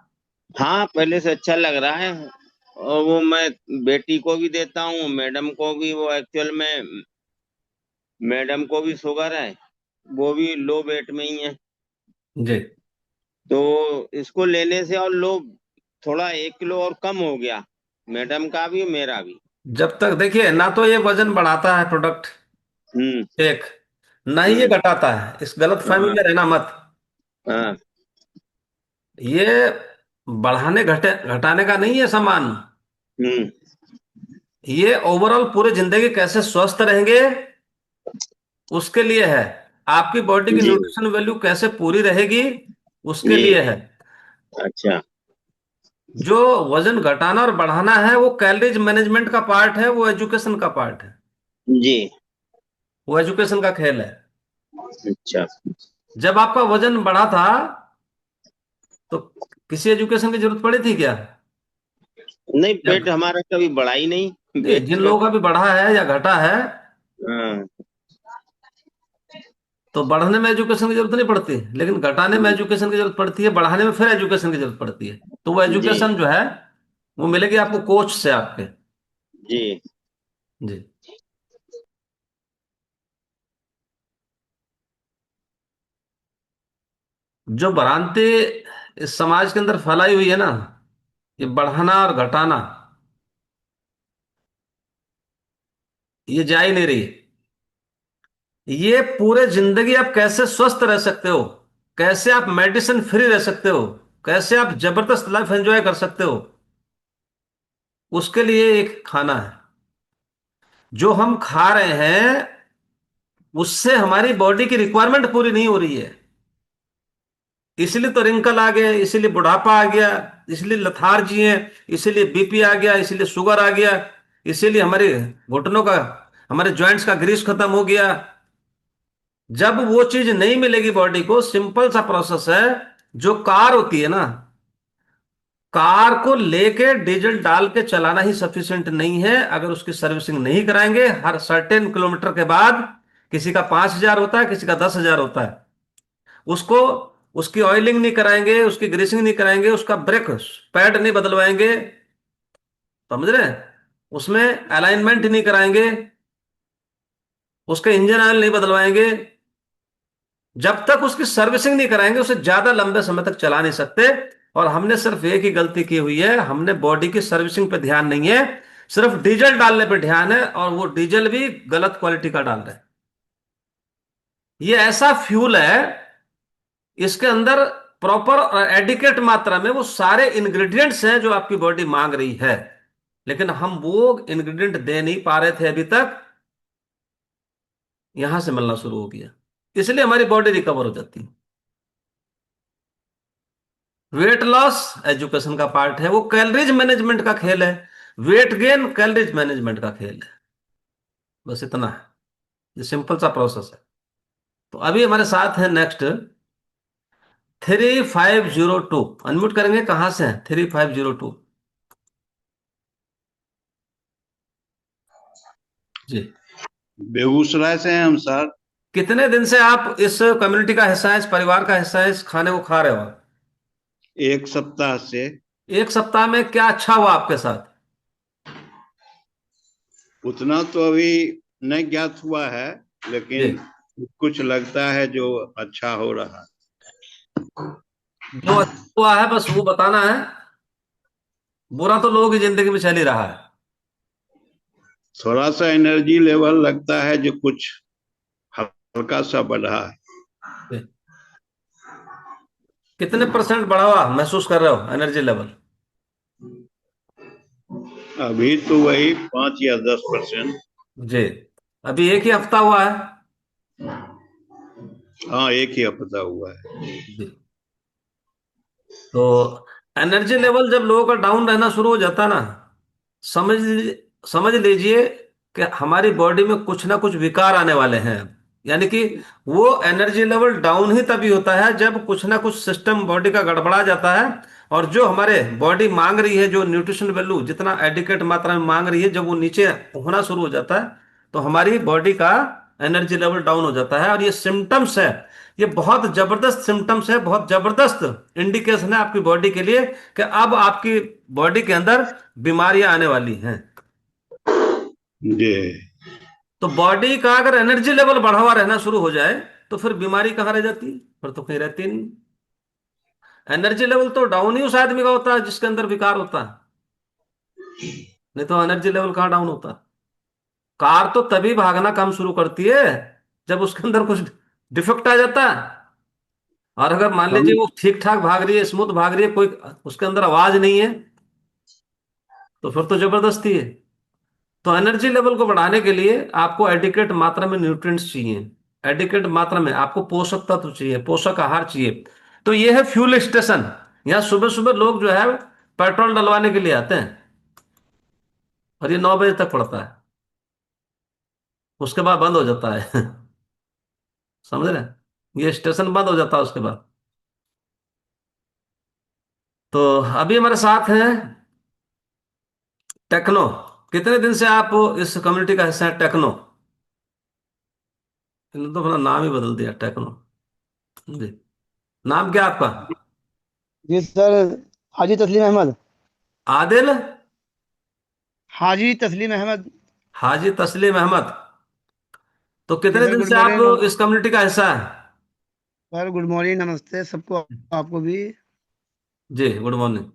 हाँ पहले से अच्छा लग रहा है। और वो मैं बेटी को भी देता हूँ, मैडम को भी। वो एक्चुअल में मैडम को भी शुगर है, वो भी लो वेट में ही है। जी। तो इसको लेने से और लो, थोड़ा 1 किलो और कम हो गया, मैडम का भी मेरा भी। जब तक देखिए ना तो ये वजन बढ़ाता है प्रोडक्ट हम्म। एक, ना ही ये हम्म। घटाता है, इस गलत फहमी हाँ। में रहना मत। हाँ। ये बढ़ाने घटे घटाने का नहीं है सामान। हम्म। ये ओवरऑल पूरे जिंदगी कैसे स्वस्थ रहेंगे उसके लिए है। आपकी बॉडी की जी न्यूट्रिशन वैल्यू कैसे पूरी रहेगी उसके जी। लिए है। अच्छा। जो वजन घटाना और बढ़ाना है वो कैलोरीज मैनेजमेंट का पार्ट है, वो एजुकेशन का पार्ट है, जी। वो एजुकेशन का खेल है। अच्छा। जब आपका वजन बढ़ा था तो किसी एजुकेशन की जरूरत पड़ी थी क्या? नहीं, या पेट हमारा कभी बढ़ा ही नहीं, नहीं, वेट जिन का। लोगों का भी बढ़ा है या घटा है हाँ। तो बढ़ने में एजुकेशन की जरूरत नहीं पड़ती, लेकिन घटाने में एजुकेशन की जरूरत पड़ती है, बढ़ाने में फिर एजुकेशन की जरूरत पड़ती है। तो वो जी एजुकेशन जो है वो मिलेगी आपको कोच से आपके। जी। जी। जो भ्रांति इस समाज के अंदर फैलाई हुई है ना, ये बढ़ाना और घटाना, ये जा ही नहीं रही। ये पूरे जिंदगी आप कैसे स्वस्थ रह सकते हो, कैसे आप मेडिसिन फ्री रह सकते हो, कैसे आप जबरदस्त लाइफ एंजॉय कर सकते हो, उसके लिए एक खाना है। जो हम खा रहे हैं उससे हमारी बॉडी की रिक्वायरमेंट पूरी नहीं हो रही है। इसलिए तो रिंकल आ गया, इसीलिए बुढ़ापा आ गया, इसलिए लथार्जी है, इसीलिए बीपी आ गया, इसीलिए शुगर आ गया, इसीलिए हमारे घुटनों का, हमारे जॉइंट्स का ग्रीस खत्म हो गया। जब वो चीज नहीं मिलेगी बॉडी को, सिंपल सा प्रोसेस है। जो कार होती है ना, कार को लेके डीजल डाल के चलाना ही सफिशिएंट नहीं है अगर उसकी सर्विसिंग नहीं कराएंगे हर सर्टेन किलोमीटर के बाद। किसी का 5,000 होता है, किसी का 10,000 होता है। उसको, उसकी ऑयलिंग नहीं कराएंगे, उसकी ग्रीसिंग नहीं कराएंगे, उसका ब्रेक पैड नहीं बदलवाएंगे, समझ रहे हैं, उसमें अलाइनमेंट नहीं कराएंगे, उसके इंजन ऑयल नहीं बदलवाएंगे, जब तक उसकी सर्विसिंग नहीं कराएंगे उसे ज्यादा लंबे समय तक चला नहीं सकते। और हमने सिर्फ एक ही गलती की हुई है, हमने बॉडी की सर्विसिंग पे ध्यान नहीं है, सिर्फ डीजल डालने पे ध्यान है, और वो डीजल भी गलत क्वालिटी का डाल रहे हैं। ये ऐसा फ्यूल है, इसके अंदर प्रॉपर और एडिकेट मात्रा में वो सारे इंग्रेडिएंट्स हैं जो आपकी बॉडी मांग रही है, लेकिन हम वो इंग्रेडिएंट दे नहीं पा रहे थे अभी तक। यहां से मिलना शुरू हो गया, इसलिए हमारी बॉडी रिकवर हो जाती है। वेट लॉस एजुकेशन का पार्ट है, वो कैलोरीज मैनेजमेंट का खेल है। वेट गेन कैलोरीज मैनेजमेंट का खेल है। बस इतना है, ये सिंपल सा प्रोसेस है। तो अभी हमारे साथ है नेक्स्ट 3502। अनम्यूट करेंगे, कहां से हैं 3502? जी। बेगूसराय से हैं हम सर। कितने दिन से आप इस कम्युनिटी का हिस्सा है, इस परिवार का हिस्सा है, इस खाने को खा रहे हो आप? 1 सप्ताह से। एक सप्ताह में क्या अच्छा हुआ आपके साथ? उतना तो अभी नहीं ज्ञात हुआ है, जी। लेकिन कुछ लगता है जो अच्छा हो रहा जो अच्छा हुआ है बस वो बताना है, बुरा तो लोगों की जिंदगी में चल ही रहा है। थोड़ा सा एनर्जी लेवल लगता है जो कुछ हल्का सा बढ़ा है। जी। कितने परसेंट बढ़ा हुआ महसूस कर रहे हो एनर्जी लेवल? अभी तो वही 5 या 10%। जी। अभी एक ही हफ्ता हुआ है। हाँ, एक ही हफ्ता हुआ है। जी। तो एनर्जी लेवल जब लोगों का डाउन रहना शुरू हो जाता है ना, समझ लीजिए कि हमारी बॉडी में कुछ ना कुछ विकार आने वाले हैं। यानी कि वो एनर्जी लेवल डाउन ही तभी होता है जब कुछ ना कुछ सिस्टम बॉडी का गड़बड़ा जाता है, और जो हमारे बॉडी मांग रही है, जो न्यूट्रिशन वैल्यू जितना एडिकेट मात्रा में मांग रही है, जब वो नीचे होना शुरू हो जाता है तो हमारी बॉडी का एनर्जी लेवल डाउन हो जाता है। और ये सिम्टम्स है, ये बहुत जबरदस्त सिम्टम्स है, बहुत जबरदस्त इंडिकेशन है आपकी बॉडी के लिए कि अब आपकी बॉडी के अंदर बीमारियां आने वाली हैं। जी। तो बॉडी का अगर एनर्जी लेवल बढ़ा हुआ रहना शुरू हो जाए तो फिर बीमारी कहाँ रह जाती है? फिर तो कहीं रहती नहीं। एनर्जी लेवल तो डाउन ही उस आदमी का होता है जिसके अंदर विकार होता है, नहीं तो एनर्जी लेवल कहाँ डाउन होता है? कार तो तभी भागना कम शुरू करती है जब उसके अंदर कुछ डिफेक्ट आ जाता है। और अगर मान हम लीजिए वो ठीक ठाक भाग रही है, स्मूथ भाग रही है, कोई उसके अंदर आवाज नहीं है, तो फिर तो जबरदस्ती है। तो एनर्जी लेवल को बढ़ाने के लिए आपको एडिक्वेट मात्रा में न्यूट्रिएंट्स चाहिए, एडिक्वेट मात्रा में आपको पोषक तत्व चाहिए, पोषक आहार चाहिए। तो ये है फ्यूल स्टेशन। यहाँ सुबह सुबह लोग जो है पेट्रोल डलवाने के लिए आते हैं, और ये 9 बजे तक पड़ता है, उसके बाद बंद हो जाता है। समझ रहे हैं? ये स्टेशन बंद हो जाता है उसके बाद। तो अभी हमारे साथ हैं टेक्नो। कितने दिन से आप इस कम्युनिटी का हिस्सा है टेक्नो? इन्होंने तो अपना नाम ही बदल दिया, टेक्नो। जी। नाम क्या आपका? जी सर। हाजी तस्लीम अहमद। आदिल? हाजी तस्लीम अहमद। हाजी तस्लीम अहमद। तो जी कितने सर, दिन गुड से आप मॉर्निंग। इस कम्युनिटी का हिस्सा है? सर गुड मॉर्निंग, नमस्ते सबको, आपको भी। जी, गुड मॉर्निंग।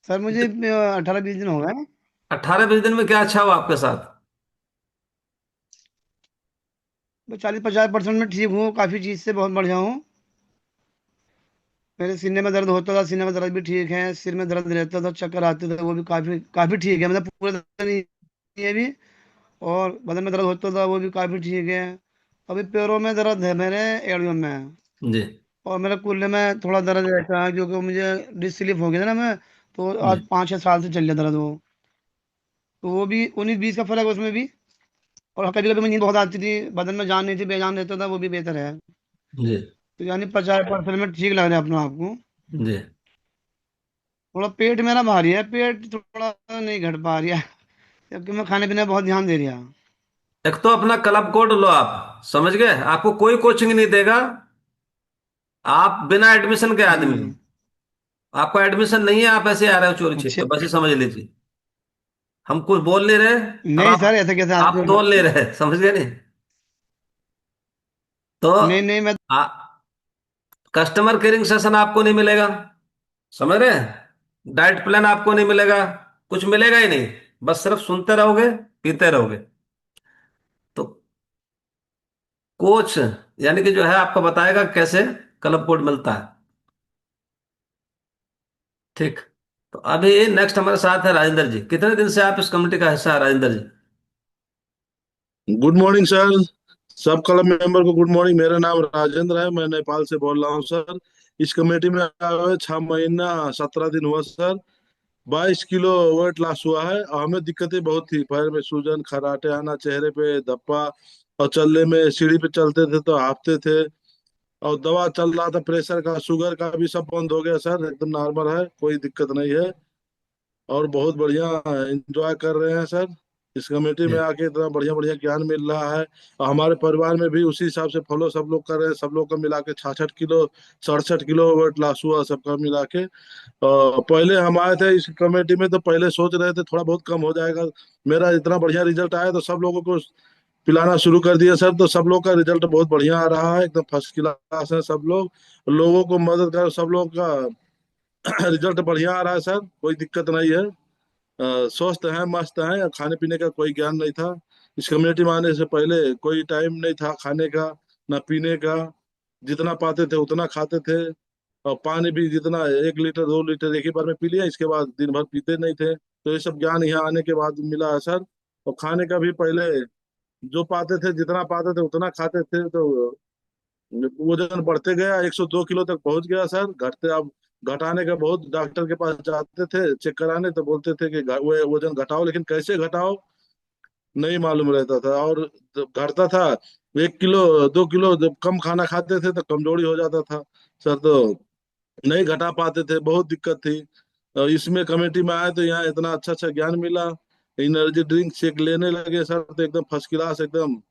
सर मुझे 18-20 दिन हो गए। 18-20 दिन में क्या अच्छा हुआ आपके साथ? 40-50% में ठीक हूँ, काफ़ी चीज़ से बहुत बढ़िया हूँ। मेरे सीने में दर्द होता था, सीने में दर्द भी ठीक है। सिर में दर्द रहता था, चक्कर आते थे, वो भी काफ़ी काफ़ी ठीक है, मतलब पूरा दर्द नहीं है अभी। और बदन में दर्द होता था वो भी काफ़ी ठीक है। अभी पैरों में दर्द है मेरे, एड़ियों में, जी। और मेरे कूल्हे में थोड़ा दर्द रहता है क्योंकि मुझे डिस्क स्लिप हो गया था ना मैं, तो आज जी। 5-6 साल से चल रहा दर्द वो। तो वो भी 19-20 का फर्क है उसमें भी। और कभी कभी नींद बहुत आती थी, बदन में जान नहीं थी, बेजान रहता था, वो भी बेहतर है। जी। तो यानी 50% में ठीक लग रहा है अपना आपको। जी। थोड़ा पेट मेरा भारी है, पेट थोड़ा नहीं घट पा रही है, जबकि मैं खाने पीने में बहुत ध्यान दे रहा हूँ। एक तो अपना क्लब कोड लो, आप समझ गए, आपको कोई कोचिंग नहीं देगा। आप बिना एडमिशन के आदमी हो। जी। आपको एडमिशन नहीं है, आप ऐसे आ रहे हो चोरी छिप, अच्छा। तो बस ये समझ लीजिए। हम कुछ बोल नहीं रहे। और नहीं आप सर, ऐसे कैसे आप तोल नहीं रहे, समझ गए नहीं। तो नहीं नहीं, मैं आ, कस्टमर केयरिंग सेशन आपको नहीं मिलेगा, समझ रहे हैं। डाइट प्लान आपको नहीं मिलेगा, कुछ मिलेगा ही नहीं। बस सिर्फ सुनते रहोगे, पीते रहोगे। तो कोच यानी कि जो है आपको बताएगा कैसे क्लब कोड मिलता है। ठीक। तो अभी नेक्स्ट हमारे साथ है राजेंद्र जी। कितने दिन से आप इस कमेटी का हिस्सा है Rajendra ji? Good morning sir. सब क्लब मेंबर को गुड मॉर्निंग। मेरा नाम राजेंद्र है, मैं नेपाल से बोल रहा हूँ सर। इस कमेटी में आए हुए 6 महीना 17 दिन हुआ सर। 22 किलो वेट लॉस हुआ है और हमें दिक्कतें बहुत थी, पैर में सूजन, खराटे आना, चेहरे पे धब्बा, और चलने में, सीढ़ी पे चलते थे तो हांफते थे। और दवा चल रहा था प्रेशर का, शुगर का भी, सब बंद हो गया सर, एकदम नॉर्मल है, कोई दिक्कत नहीं है। और बहुत बढ़िया एंजॉय कर रहे हैं सर। इस कमेटी में जी। आके इतना बढ़िया बढ़िया ज्ञान मिल रहा है। और हमारे परिवार में भी उसी हिसाब से फॉलो सब लोग कर रहे हैं, सब लोग का मिला के 66 किलो, 67 किलो वेट लॉस हुआ सबका मिला के। पहले हम आए थे इस कमेटी में तो पहले सोच रहे थे थोड़ा बहुत कम हो जाएगा। मेरा इतना बढ़िया रिजल्ट आया तो सब लोगों को पिलाना शुरू कर दिया सर, तो सब लोग का रिजल्ट बहुत बढ़िया आ रहा है, एकदम फर्स्ट क्लास है सब लोग। लोगों को मदद कर, सब लोग का रिजल्ट बढ़िया आ रहा है सर, कोई दिक्कत नहीं है। स्वस्थ हैं, मस्त हैं। खाने पीने का कोई ज्ञान नहीं था। इस कम्युनिटी में आने से पहले कोई टाइम नहीं था खाने का, ना पीने का। जितना पाते थे उतना खाते थे। और पानी भी जितना 1 लीटर 2 लीटर एक ही बार में पी लिया, इसके बाद दिन भर पीते नहीं थे। तो ये सब ज्ञान यहाँ आने के बाद मिला है सर। और खाने का भी पहले जो पाते थे, जितना पाते थे उतना खाते थे, तो वजन बढ़ते गया, 102 किलो तक पहुंच गया सर। घटते अब घटाने का बहुत, डॉक्टर के पास जाते थे चेक कराने तो बोलते थे कि वो वजन घटाओ, लेकिन कैसे घटाओ नहीं मालूम रहता था। और जब घटता था 1 किलो 2 किलो, जब कम खाना खाते थे तो कमजोरी हो जाता था सर। तो नहीं घटा पाते थे, बहुत दिक्कत थी। और इसमें कमेटी में आए तो यहाँ इतना अच्छा अच्छा ज्ञान मिला। एनर्जी ड्रिंक शेक लेने लगे सर तो एकदम फर्स्ट क्लास, एकदम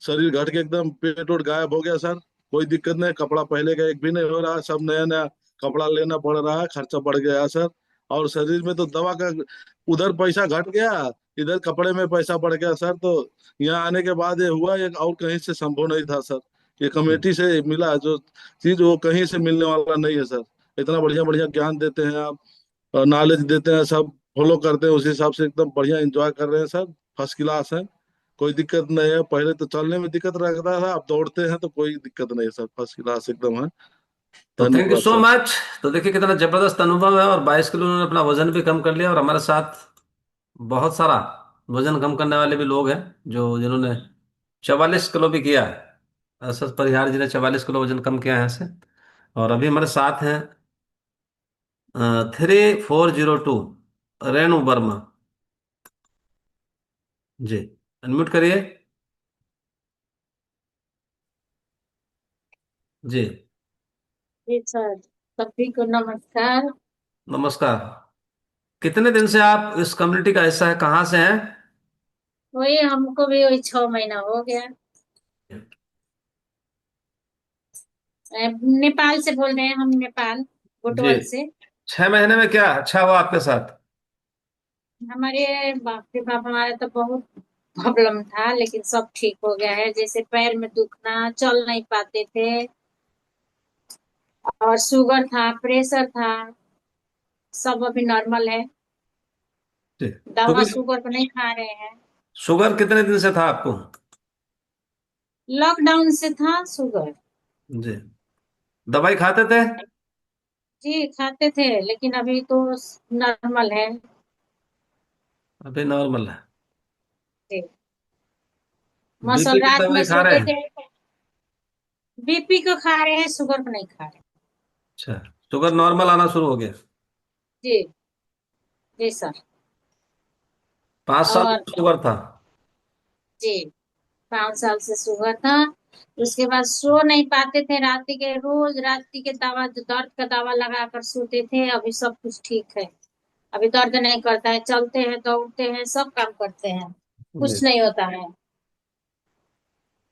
शरीर घट के एकदम पेट वोट गायब हो गया सर। कोई दिक्कत नहीं, कपड़ा पहले का एक भी नहीं हो रहा, सब नया नया कपड़ा लेना पड़ रहा है, खर्चा बढ़ गया है सर। और शरीर में तो दवा का उधर पैसा घट गया, इधर कपड़े में पैसा बढ़ गया सर। तो यहाँ आने के बाद ये हुआ, ये और कहीं से संभव नहीं था सर। ये कमेटी से मिला जो चीज, वो कहीं से मिलने वाला नहीं है सर। इतना बढ़िया बढ़िया ज्ञान देते हैं आप, और नॉलेज देते हैं, सब फॉलो करते हैं उस हिसाब से, एकदम बढ़िया एंजॉय कर रहे हैं सर। फर्स्ट क्लास है, कोई दिक्कत नहीं है। पहले तो चलने में दिक्कत रहता था, अब दौड़ते हैं तो कोई दिक्कत नहीं है सर, फर्स्ट क्लास एकदम है। तो थैंक यू धन्यवाद सो सर। मच। तो देखिए कितना जबरदस्त अनुभव है, और 22 किलो उन्होंने अपना वजन भी कम कर लिया, और हमारे साथ बहुत सारा वजन कम करने वाले भी लोग हैं जो जिन्होंने 44 किलो भी किया है। एस एस परिहार जी ने 44 किलो वजन कम किया है यहाँ से। और अभी हमारे साथ हैं 3402 रेणु वर्मा जी। अनम्यूट करिए जी। जी सर, सभी को नमस्कार। नमस्कार। कितने दिन से आप इस कम्युनिटी का हिस्सा है, कहाँ से हैं? वही हमको भी वही 6 महीना हो गया। नेपाल से बोल रहे हैं हम, नेपाल जी। बुटवल से। 6 महीने में क्या अच्छा हुआ आपके साथ? हमारे बाप रे बाप, हमारा तो बहुत प्रॉब्लम था, लेकिन सब ठीक हो गया है। जैसे पैर में दुखना, चल नहीं पाते थे, और शुगर था, प्रेशर था, सब अभी नॉर्मल है। जी। दवा शुगर, शुगर को नहीं खा रहे हैं। शुगर कितने दिन से था आपको? लॉकडाउन से था शुगर। जी। दवाई खाते थे? जी खाते थे, लेकिन अभी तो नॉर्मल है। अभी नॉर्मल है। जी। मसल बीपी की रात में दवाई खा रहे सोते हैं? थे। बीपी को खा रहे हैं, शुगर को नहीं खा रहे। अच्छा, शुगर नॉर्मल आना शुरू हो गया? जी। जी सर। 5 साल और तक शुगर था? जी, 5 साल से शुगर था। उसके बाद सो नहीं पाते थे, रात के रोज रात के दवा, दर्द का दवा लगा कर सोते थे। अभी सब कुछ ठीक है। अभी दर्द नहीं करता है, चलते हैं, दौड़ते हैं, सब काम करते हैं, जी। कुछ नहीं होता है।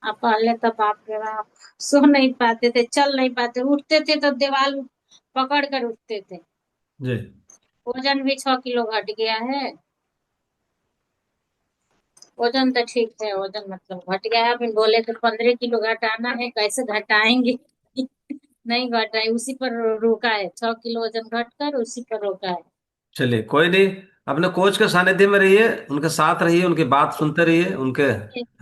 अब पहले तो बाप रे बाप, सो नहीं पाते थे, चल नहीं पाते, उठते थे तो दीवार पकड़ कर उठते थे। जी। वजन भी 6 किलो घट गया है। वजन तो ठीक है, वजन मतलब घट गया है। अभी बोले तो 15 किलो घटाना है, कैसे घटाएंगे? नहीं घटा है, उसी पर रोका है। 6 किलो वजन घट कर उसी पर रोका है। चलिए, कोई नहीं। अपने कोच के सानिध्य में रहिए, उनके साथ रहिए, उनकी बात सुनते रहिए, उनके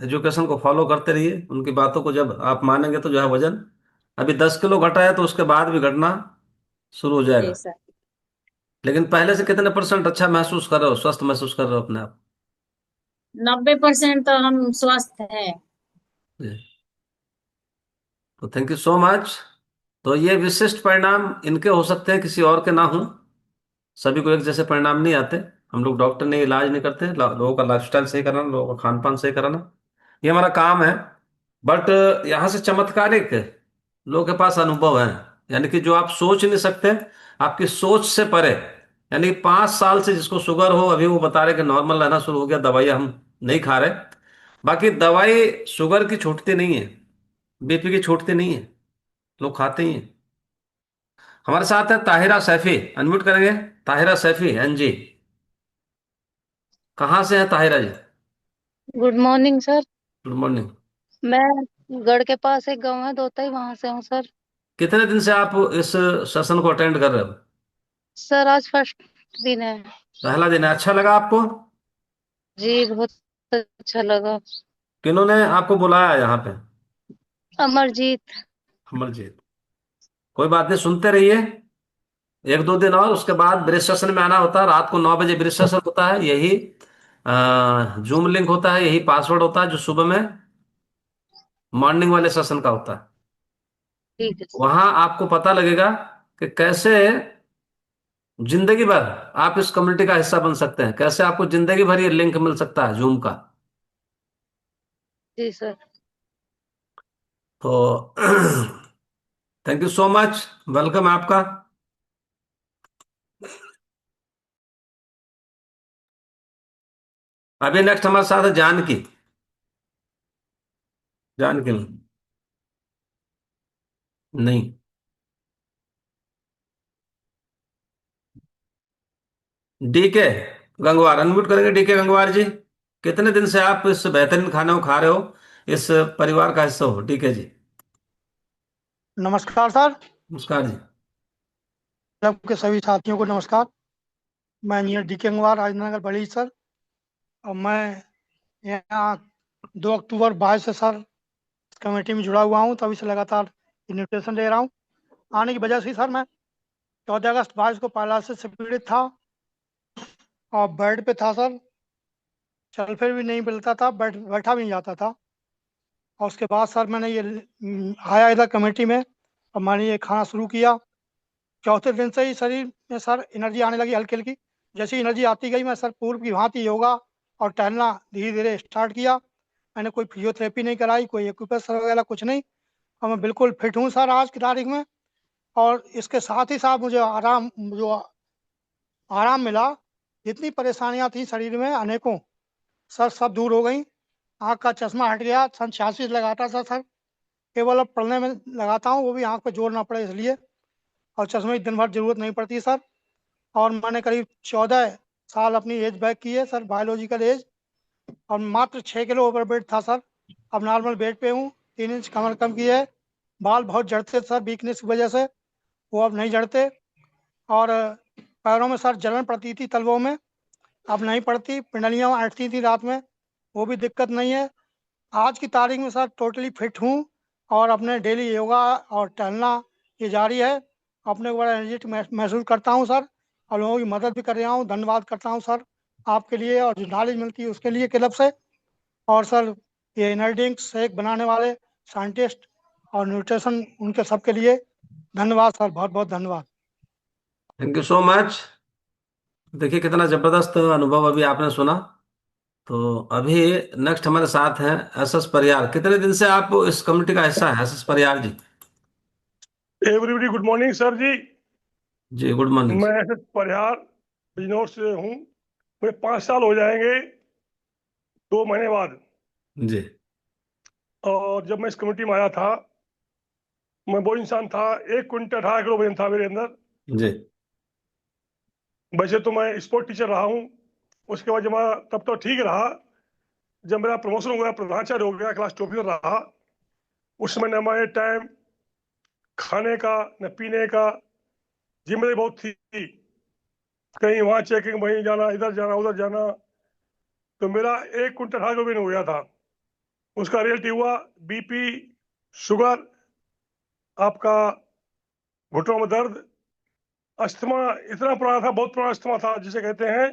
एजुकेशन को फॉलो करते रहिए। उनकी बातों को जब आप मानेंगे तो जो है वजन अभी 10 किलो घटा है, तो उसके बाद भी घटना शुरू हो जी जाएगा। सर। लेकिन पहले से कितने परसेंट अच्छा महसूस कर रहे हो, स्वस्थ महसूस कर रहे हो अपने आप? 90% तो हम स्वस्थ हैं। जी। तो थैंक यू सो मच। तो ये विशिष्ट परिणाम इनके हो सकते हैं, किसी और के ना हो। सभी को एक जैसे परिणाम नहीं आते। हम लोग डॉक्टर ने इलाज नहीं करते, लोगों का लाइफस्टाइल सही कराना, लोगों का खान पान सही कराना, ये हमारा काम है। बट यहाँ से चमत्कारिक लोगों के पास अनुभव है। यानी कि जो आप सोच नहीं सकते, आपकी सोच से परे। यानी कि 5 साल से जिसको शुगर हो, अभी वो बता रहे कि नॉर्मल रहना शुरू हो गया, दवाई हम नहीं खा रहे। बाकी दवाई शुगर की छूटती नहीं है, बीपी की छूटती नहीं है, लोग खाते ही हैं। हमारे साथ है ताहिरा सैफी, अनम्यूट करेंगे? ताहिरा सैफी, हाँ जी। कहाँ से हैं Tahira ji? Good morning sir. Good morning. मैं गढ़ के पास एक गांव है दोता ही, वहां से हूँ सर। कितने दिन से आप इस सेशन को अटेंड कर रहे हो? सर आज फर्स्ट दिन है। पहला दिन है, अच्छा लगा आपको? जी बहुत अच्छा लगा। किन्होंने आपको बुलाया यहाँ पे? अमरजीत। अमरजीत। कोई बात नहीं, सुनते रहिए। 1-2 दिन और, उसके बाद ब्रिज सेशन में आना होता है। रात को 9 बजे ब्रिज सेशन होता है, यही जूम लिंक होता है, यही पासवर्ड होता है जो सुबह में मॉर्निंग वाले सेशन का होता है। ठीक है सर। वहां आपको पता लगेगा कि कैसे जिंदगी भर आप इस कम्युनिटी का हिस्सा बन सकते हैं, कैसे आपको जिंदगी भर ये लिंक मिल सकता है जूम का। जी सर। तो thank you so much, welcome है आपका। अभी नेक्स्ट हमारे साथ है जानकी। जानकी नहीं? नहीं। डीके गंगवार, अनम्यूट करेंगे? डीके गंगवार जी, कितने दिन से आप इस बेहतरीन खाने को खा रहे हो, इस परिवार का हिस्सा हो? डीके जी, नमस्कार सर। नमस्कार जी। सबके सभी साथियों को नमस्कार। मैं इंजीनियर डी के अंगवार, राजेंद्र नगर बड़ी सर। और मैं यहाँ 2 अक्टूबर 22 से सर इस कमेटी में जुड़ा हुआ हूँ, तभी से लगातार इन्विटेशन ले रहा हूँ। आने की वजह से सर मैं 14 अगस्त 22 को पैरालिसिस से पीड़ित था और बेड पे था सर। चल फिर भी नहीं मिलता था, बैठा भी नहीं जाता था। और उसके बाद सर मैंने ये आया इधर कमेटी में और मैंने ये खाना शुरू किया। चौथे दिन से ही शरीर में सर एनर्जी आने लगी हल्की हल्की। जैसी एनर्जी आती गई, मैं सर पूर्व की भांति योगा और टहलना धीरे धीरे स्टार्ट किया। मैंने कोई फिजियोथेरेपी नहीं कराई, कोई एक्यूप्रेशर वगैरह कुछ नहीं। और मैं बिल्कुल फिट हूँ सर आज की तारीख में। और इसके साथ ही साथ मुझे आराम मिला। जितनी परेशानियां थी शरीर में अनेकों, सर सब दूर हो गई। आँख का चश्मा हट गया, सन 86 लगाता था सर, केवल अब पढ़ने में लगाता हूँ, वो भी आँख पे जोर ना पड़े इसलिए। और चश्मे की दिन भर जरूरत नहीं पड़ती सर। और मैंने करीब 14 साल अपनी एज बैक की है सर, बायोलॉजिकल एज। और मात्र 6 किलो ओवर वेट था सर, अब नॉर्मल वेट पे हूँ। 3 इंच कमर कम की है। बाल बहुत जड़ते सर वीकनेस की वजह से, वो अब नहीं जड़ते। और पैरों में सर जलन पड़ती थी तलवों में, अब नहीं पड़ती। पिंडलियाँ अटती थी रात में, वो भी दिक्कत नहीं है। आज की तारीख में सर टोटली फिट हूँ और अपने डेली योगा और टहलना ये जारी है। अपने को बड़ा एनर्जेटिक महसूस करता हूँ सर, और लोगों की मदद भी कर रहा हूँ। धन्यवाद करता हूँ सर आपके लिए, और जो नॉलेज मिलती है उसके लिए क्लब से। और सर ये एनर्जी ड्रिंक शेक बनाने वाले साइंटिस्ट और न्यूट्रिशन उनके सबके लिए धन्यवाद सर, बहुत बहुत धन्यवाद। Thank you so much. देखिए कितना जबरदस्त अनुभव अभी आपने सुना। तो अभी नेक्स्ट हमारे साथ हैं एस एस परियार। कितने दिन से आप इस कम्युनिटी का हिस्सा है एस एस परियार जी? एवरीबडी गुड मॉर्निंग सर जी। जी गुड मॉर्निंग। मैं ऐसे परिहार बिजनौर से हूँ। मुझे 5 साल हो जाएंगे 2 महीने बाद। जी और जब मैं इस कमेटी में आया था, मैं वो इंसान था, 1 क्विंटल 18 किलो वजन था मेरे अंदर। जी वैसे तो मैं स्पोर्ट टीचर रहा हूँ। उसके बाद जब मैं तब तो ठीक रहा। जब मेरा प्रमोशन हो गया, प्रधानाचार्य हो गया, क्लास 2 ऑफिसर रहा, उस समय न मैं टाइम खाने का न पीने का, जिम्मेदारी बहुत थी। कहीं वहाँ चेकिंग, वहीं जाना, इधर जाना, उधर जाना। तो मेरा 1 क्विंटल 18 किलो वजन हो गया था। उसका रिजल्ट हुआ बीपी, शुगर, आपका घुटनों में दर्द, अस्थमा। इतना पुराना था, बहुत पुराना अस्थमा था, जिसे कहते हैं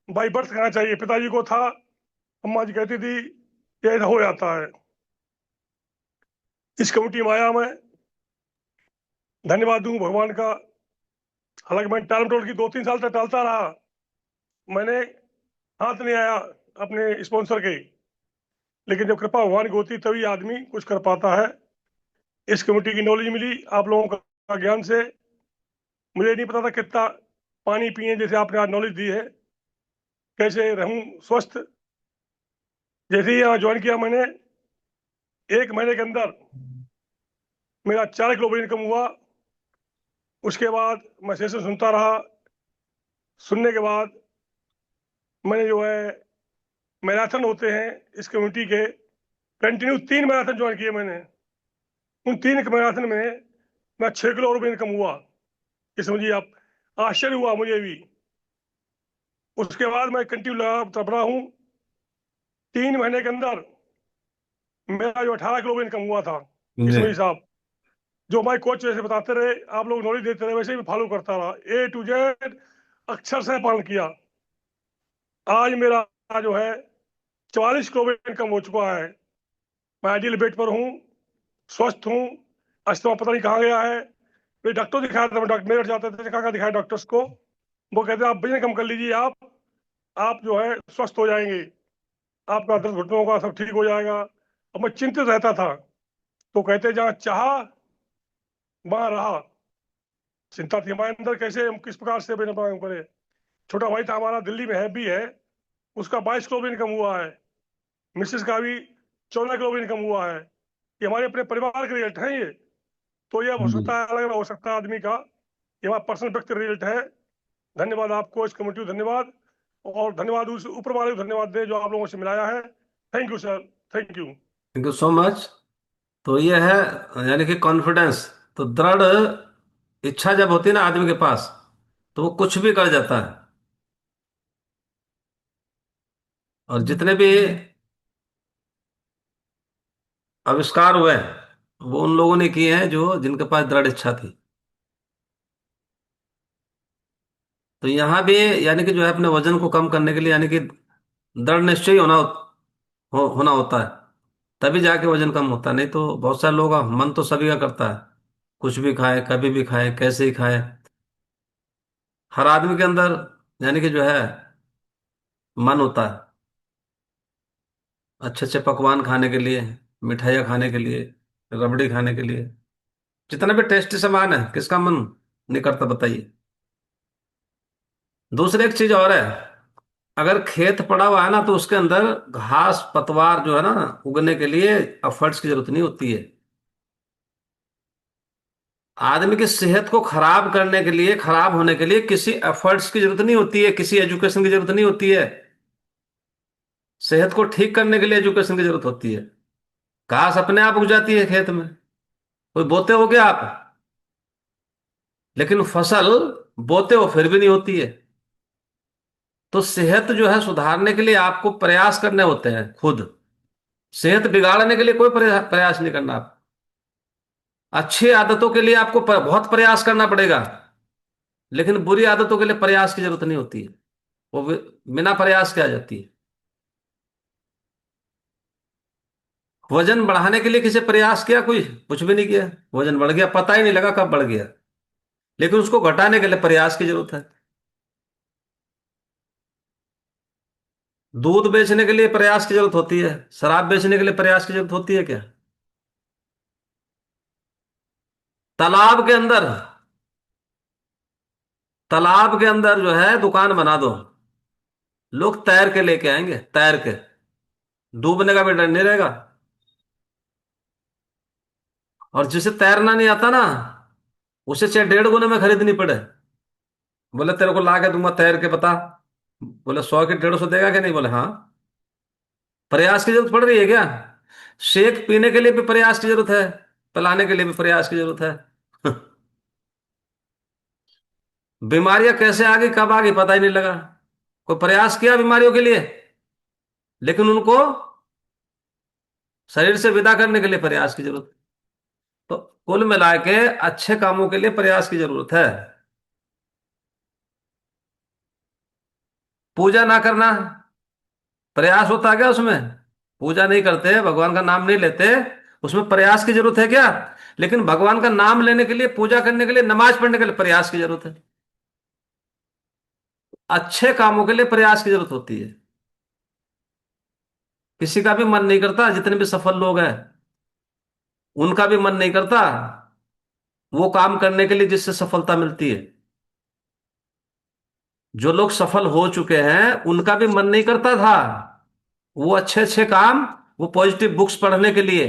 बाई बर्थ कहना चाहिए। पिताजी को था, अम्मा जी कहती थी ये हो जाता है। इस कमेटी में आया मैं, धन्यवाद दूं भगवान का। हालांकि मैं टालम टोल की 2-3 साल तक टालता रहा। मैंने हाथ नहीं आया अपने स्पॉन्सर के, लेकिन जब कृपा भगवान की होती तभी आदमी कुछ कर पाता है। इस कमेटी की नॉलेज मिली आप लोगों का ज्ञान से। मुझे नहीं पता था कितना पानी पिए, जैसे आपने आज नॉलेज दी है, कैसे रहूं स्वस्थ। जैसे ही यहाँ ज्वाइन किया मैंने, 1 महीने के अंदर मेरा 4 किलो वजन कम हुआ। उसके बाद मैं सेशन सुनता रहा। सुनने के बाद मैंने जो है मैराथन होते हैं इस कम्युनिटी के, कंटिन्यू 3 मैराथन ज्वाइन किए मैंने। उन 3 मैराथन में मैं 6 किलो और वजन कम हुआ। ये समझिए आप, आश्चर्य हुआ मुझे भी। उसके बाद मैं कंटिन्यू लगा तब रहा हूँ। 3 महीने के अंदर मेरा जो 18 किलो वजन कम हुआ था, जी इसमें साहब जो हमारे कोच जैसे बताते रहे, आप लोग नॉलेज देते रहे, वैसे ही फॉलो करता रहा, A to Z अक्षर से पालन किया। आज मेरा जो है 44 किलो वजन कम हो चुका है। मैं आइडियल वेट पर हूँ, स्वस्थ हूँ। अस्थमा पता नहीं कहाँ गया है। मैं डॉक्टर दिखाया था, मैं डॉक्टर मेरठ जाते थे, कहाँ दिखाया डॉक्टर्स को। वो कहते हैं आप वजन कम कर लीजिए, आप जो है स्वस्थ हो जाएंगे, आपका दर्द घुटनों का सब ठीक हो जाएगा। अब मैं चिंतित रहता था, तो कहते जहाँ चाह वहां रहा। चिंता थी हमारे अंदर, कैसे हम किस प्रकार से वजन करें। छोटा भाई था हमारा, दिल्ली में है भी है, उसका 22 किलो वजन कम हुआ है। मिसेस का भी 14 किलो वजन कम हुआ है। ये हमारे अपने परिवार के रिजल्ट हैं ये। तो ये हो जी। सकता है, अलग अलग हो सकता है आदमी का, ये हमारा पर्सनल व्यक्ति रिजल्ट है। धन्यवाद आपको, इस कमेटी को धन्यवाद। और धन्यवाद उस ऊपर वाले को धन्यवाद दे जो आप लोगों से मिलाया है। Thank you sir, thank you. Thank you so much. तो ये है यानी कि कॉन्फिडेंस। तो दृढ़ इच्छा जब होती है ना आदमी के पास, तो वो कुछ भी कर जाता है। और जितने भी आविष्कार हुए वो उन लोगों ने किए हैं जो जिनके पास दृढ़ इच्छा थी। तो यहाँ भी यानी कि जो है अपने वजन को कम करने के लिए यानी कि दृढ़ निश्चय होना होता है। तभी जाके वजन कम होता है। नहीं तो बहुत सारे लोग मन तो सभी का करता है, कुछ भी खाए, कभी भी खाए, कैसे ही खाए। हर आदमी के अंदर यानी कि जो है मन होता है अच्छे अच्छे पकवान खाने के लिए, मिठाइयाँ खाने के लिए, रबड़ी खाने के लिए। जितना भी टेस्टी सामान है, किसका मन नहीं करता बताइए। दूसरी एक चीज और है, अगर खेत पड़ा हुआ है ना तो उसके अंदर घास पतवार जो है ना उगने के लिए एफर्ट्स की जरूरत नहीं होती है। आदमी की सेहत को खराब करने के लिए, खराब होने के लिए किसी एफर्ट्स की जरूरत नहीं होती है, किसी एजुकेशन की जरूरत नहीं होती है। सेहत को ठीक करने के लिए एजुकेशन की जरूरत होती है। घास अपने आप उग जाती है खेत में, कोई बोते हो गया आप, लेकिन फसल बोते हो फिर भी नहीं होती है। तो सेहत जो है सुधारने के लिए आपको प्रयास करने होते हैं खुद। सेहत बिगाड़ने के लिए कोई प्रयास नहीं करना। आप अच्छी आदतों के लिए आपको बहुत प्रयास करना पड़ेगा, लेकिन बुरी आदतों के लिए प्रयास की जरूरत नहीं होती है। वो बिना प्रयास के आ जाती है। वजन बढ़ाने के लिए किसी प्रयास किया? कोई कुछ भी नहीं किया, वजन बढ़ गया, पता ही नहीं लगा कब बढ़ गया। लेकिन उसको घटाने के लिए प्रयास की जरूरत है। दूध बेचने के लिए प्रयास की जरूरत होती है, शराब बेचने के लिए प्रयास की जरूरत होती है क्या? तालाब के अंदर, तालाब के अंदर जो है दुकान बना दो, लोग तैर के लेके आएंगे, तैर के, डूबने का भी डर नहीं रहेगा। और जिसे तैरना नहीं आता ना, उसे चाहे 1.5 गुने में खरीदनी पड़े, बोले तेरे को ला के दूंगा तैर के बता, बोले 100 के 150 देगा कि नहीं, बोले हाँ। प्रयास की जरूरत पड़ रही है क्या? शेक पीने के लिए भी प्रयास की जरूरत है, पिलाने के लिए भी प्रयास की जरूरत है। बीमारियां कैसे आ गई, कब आ गई, पता ही नहीं लगा। कोई प्रयास किया बीमारियों के लिए, लेकिन उनको शरीर से विदा करने के लिए प्रयास की जरूरत है। तो कुल मिला के अच्छे कामों के लिए प्रयास की जरूरत है। पूजा ना करना, प्रयास होता है क्या उसमें? पूजा नहीं करते, भगवान का नाम नहीं लेते, उसमें प्रयास की जरूरत है क्या? लेकिन भगवान का नाम लेने के लिए, पूजा करने के लिए, नमाज पढ़ने के लिए प्रयास की जरूरत है। अच्छे कामों के लिए प्रयास की जरूरत होती है। किसी का भी मन नहीं करता, जितने भी सफल लोग हैं उनका भी मन नहीं करता वो काम करने के लिए जिससे सफलता मिलती है। जो लोग सफल हो चुके हैं उनका भी मन नहीं करता था वो अच्छे अच्छे काम, वो पॉजिटिव बुक्स पढ़ने के लिए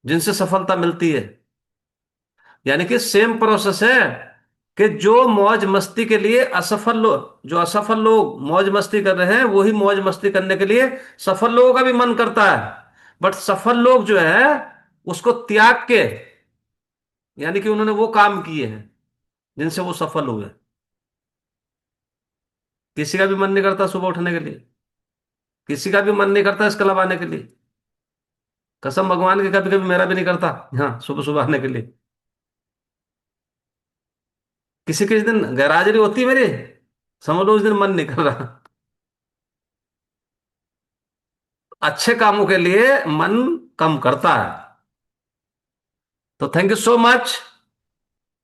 जिनसे सफलता मिलती है। यानी कि सेम प्रोसेस है कि जो मौज मस्ती के लिए असफल लोग, जो असफल लोग मौज मस्ती कर रहे हैं, वही मौज मस्ती करने के लिए सफल लोगों का भी मन करता है। बट सफल लोग जो है उसको त्याग के, यानी कि उन्होंने वो काम किए हैं जिनसे वो सफल हुए। किसी का भी मन नहीं करता सुबह उठने के लिए, किसी का भी मन नहीं करता इस क्लब आने के लिए। कसम भगवान की, कभी कभी मेरा भी नहीं करता हाँ सुबह सुबह आने के लिए। किसी किसी दिन गैरहाजिरी होती है मेरी, समझ लो उस दिन मन नहीं कर रहा। अच्छे कामों के लिए मन कम करता है। तो थैंक यू सो मच।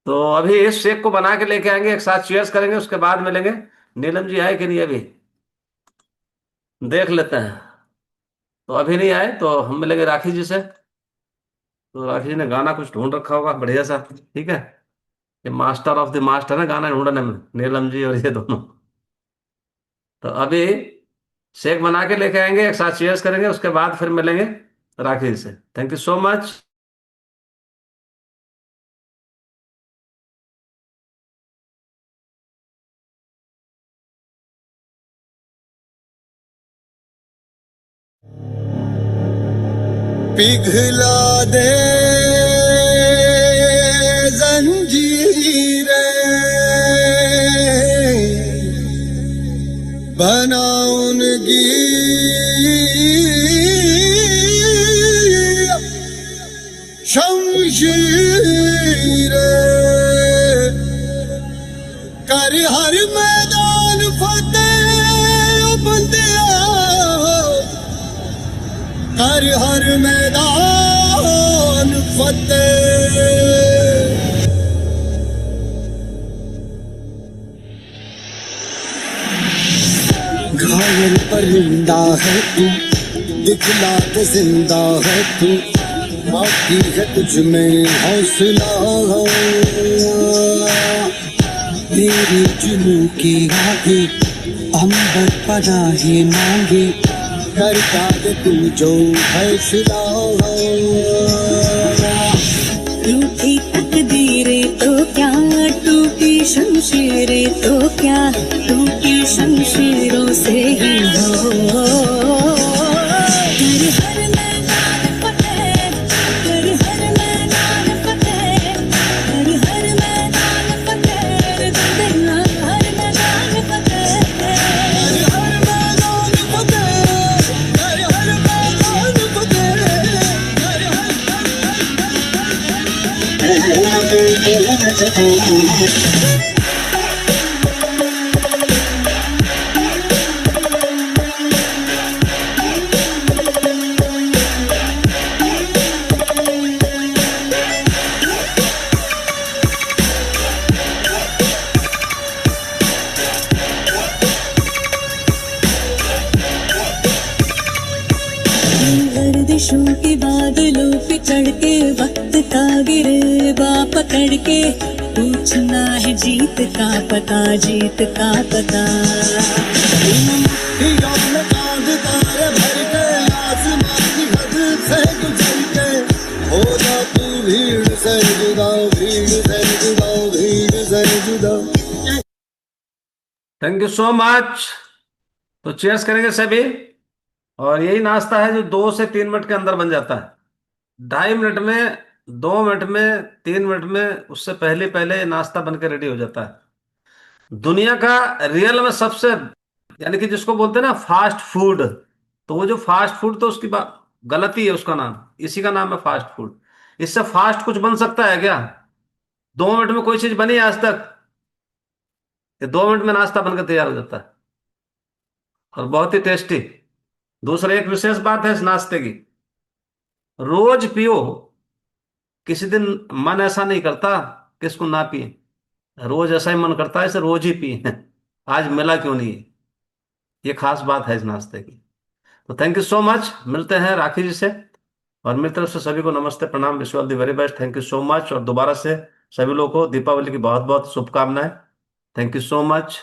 तो अभी इस शेक को बना के लेके आएंगे, एक साथ चीयर्स करेंगे, उसके बाद मिलेंगे। नीलम जी आए कि नहीं अभी, देख लेते हैं। तो अभी नहीं आए तो हम मिलेंगे राखी जी से। तो राखी जी ने गाना कुछ ढूंढ रखा होगा बढ़िया सा, ठीक है। ये मास्टर ऑफ द मास्टर है गाना ढूंढने में, नीलम जी और ये दोनों। तो अभी शेक बना के लेके आएंगे, एक साथ चीयर्स करेंगे, उसके बाद फिर मिलेंगे राखी जी से। Thank you so much. पिघला दे जंजीरें, बनाउनगी शमशीरें, कर हर मैदान फतेह बंदिया, कर हर मैदान फतेह। घायल परिंदा है तू, दिखला के जिंदा है तू, बाकी है तुझ में हौसला, तेरी जुनू की आगे अंबर पनाहे मांगे, करता है तू जो फैसला। रूठी तकदीरें तो क्या, टूटी शमशीरें तो क्या, टूटी शमशीरों से ही हो। कर हर मैदान फतेह, कर हर मैदान फतेह, कर हर मैदान फतेह, बंदना हर मैदान फतेह, कर हर मैदान फतेह, कर हर मैदान फतेह, कर हर बारिशों के बादलों पे चढ़ के वक्त का गिरेबा पकड़ के पूछना है जीत का पता, जीत का पता। इन मुट्ठियों में चांद तारे भर के आसमां की हद से गुजर के हो जा तू भीड़ से जुदा, भीड़ से जुदा, भीड़ से जुदा। Thank you so much. तो चीयर्स करेंगे सभी। और यही नाश्ता है जो 2 से 3 मिनट के अंदर बन जाता है। 2.5 मिनट में, 2 मिनट में, 3 मिनट में, उससे पहले पहले ये नाश्ता बनकर रेडी हो जाता है। दुनिया का रियल में सबसे, यानी कि जिसको बोलते हैं ना फास्ट फूड, तो वो जो फास्ट फूड, तो उसकी बात गलती है, उसका नाम, इसी का नाम है फास्ट फूड। इससे फास्ट कुछ बन सकता है क्या? 2 मिनट में कोई चीज बनी है आज तक? ये 2 मिनट में नाश्ता बनकर तैयार हो जाता है, और बहुत ही टेस्टी। दूसरा, एक विशेष बात है इस नाश्ते की, रोज पियो। किसी दिन मन ऐसा नहीं करता कि इसको ना पिए, रोज ऐसा ही मन करता है इसे रोज ही पिए। आज मिला क्यों नहीं है, ये खास बात है इस नाश्ते की। तो थैंक यू सो मच। मिलते हैं राखी जी से, और मेरी तरफ से सभी को नमस्ते, प्रणाम, wish you all the very best. Thank you so much. और दोबारा से सभी लोगों को दीपावली की बहुत बहुत शुभकामनाएं। Thank you so much.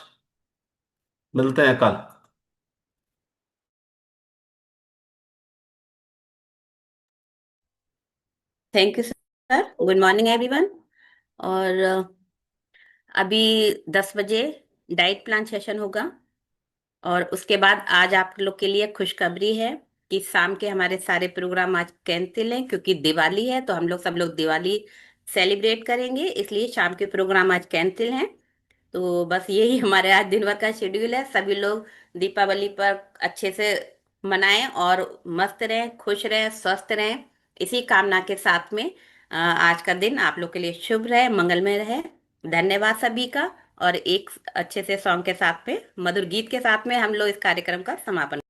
मिलते हैं कल। Thank you sir. Good morning everyone. और अभी 10 बजे डाइट प्लान सेशन होगा, और उसके बाद आज आप लोग के लिए खुशखबरी है कि शाम के हमारे सारे प्रोग्राम आज कैंसिल हैं, क्योंकि दिवाली है, तो हम लोग सब लोग दिवाली सेलिब्रेट करेंगे, इसलिए शाम के प्रोग्राम आज कैंसिल हैं। तो बस यही हमारे आज दिन भर का शेड्यूल है। सभी लोग दीपावली पर अच्छे से मनाएं और मस्त रहें, खुश रहें, स्वस्थ रहें, इसी कामना के साथ में आज का दिन आप लोग के लिए शुभ रहे, मंगलमय रहे। धन्यवाद सभी का। और एक अच्छे से सॉन्ग के साथ में, मधुर गीत के साथ में हम लोग इस कार्यक्रम का समापन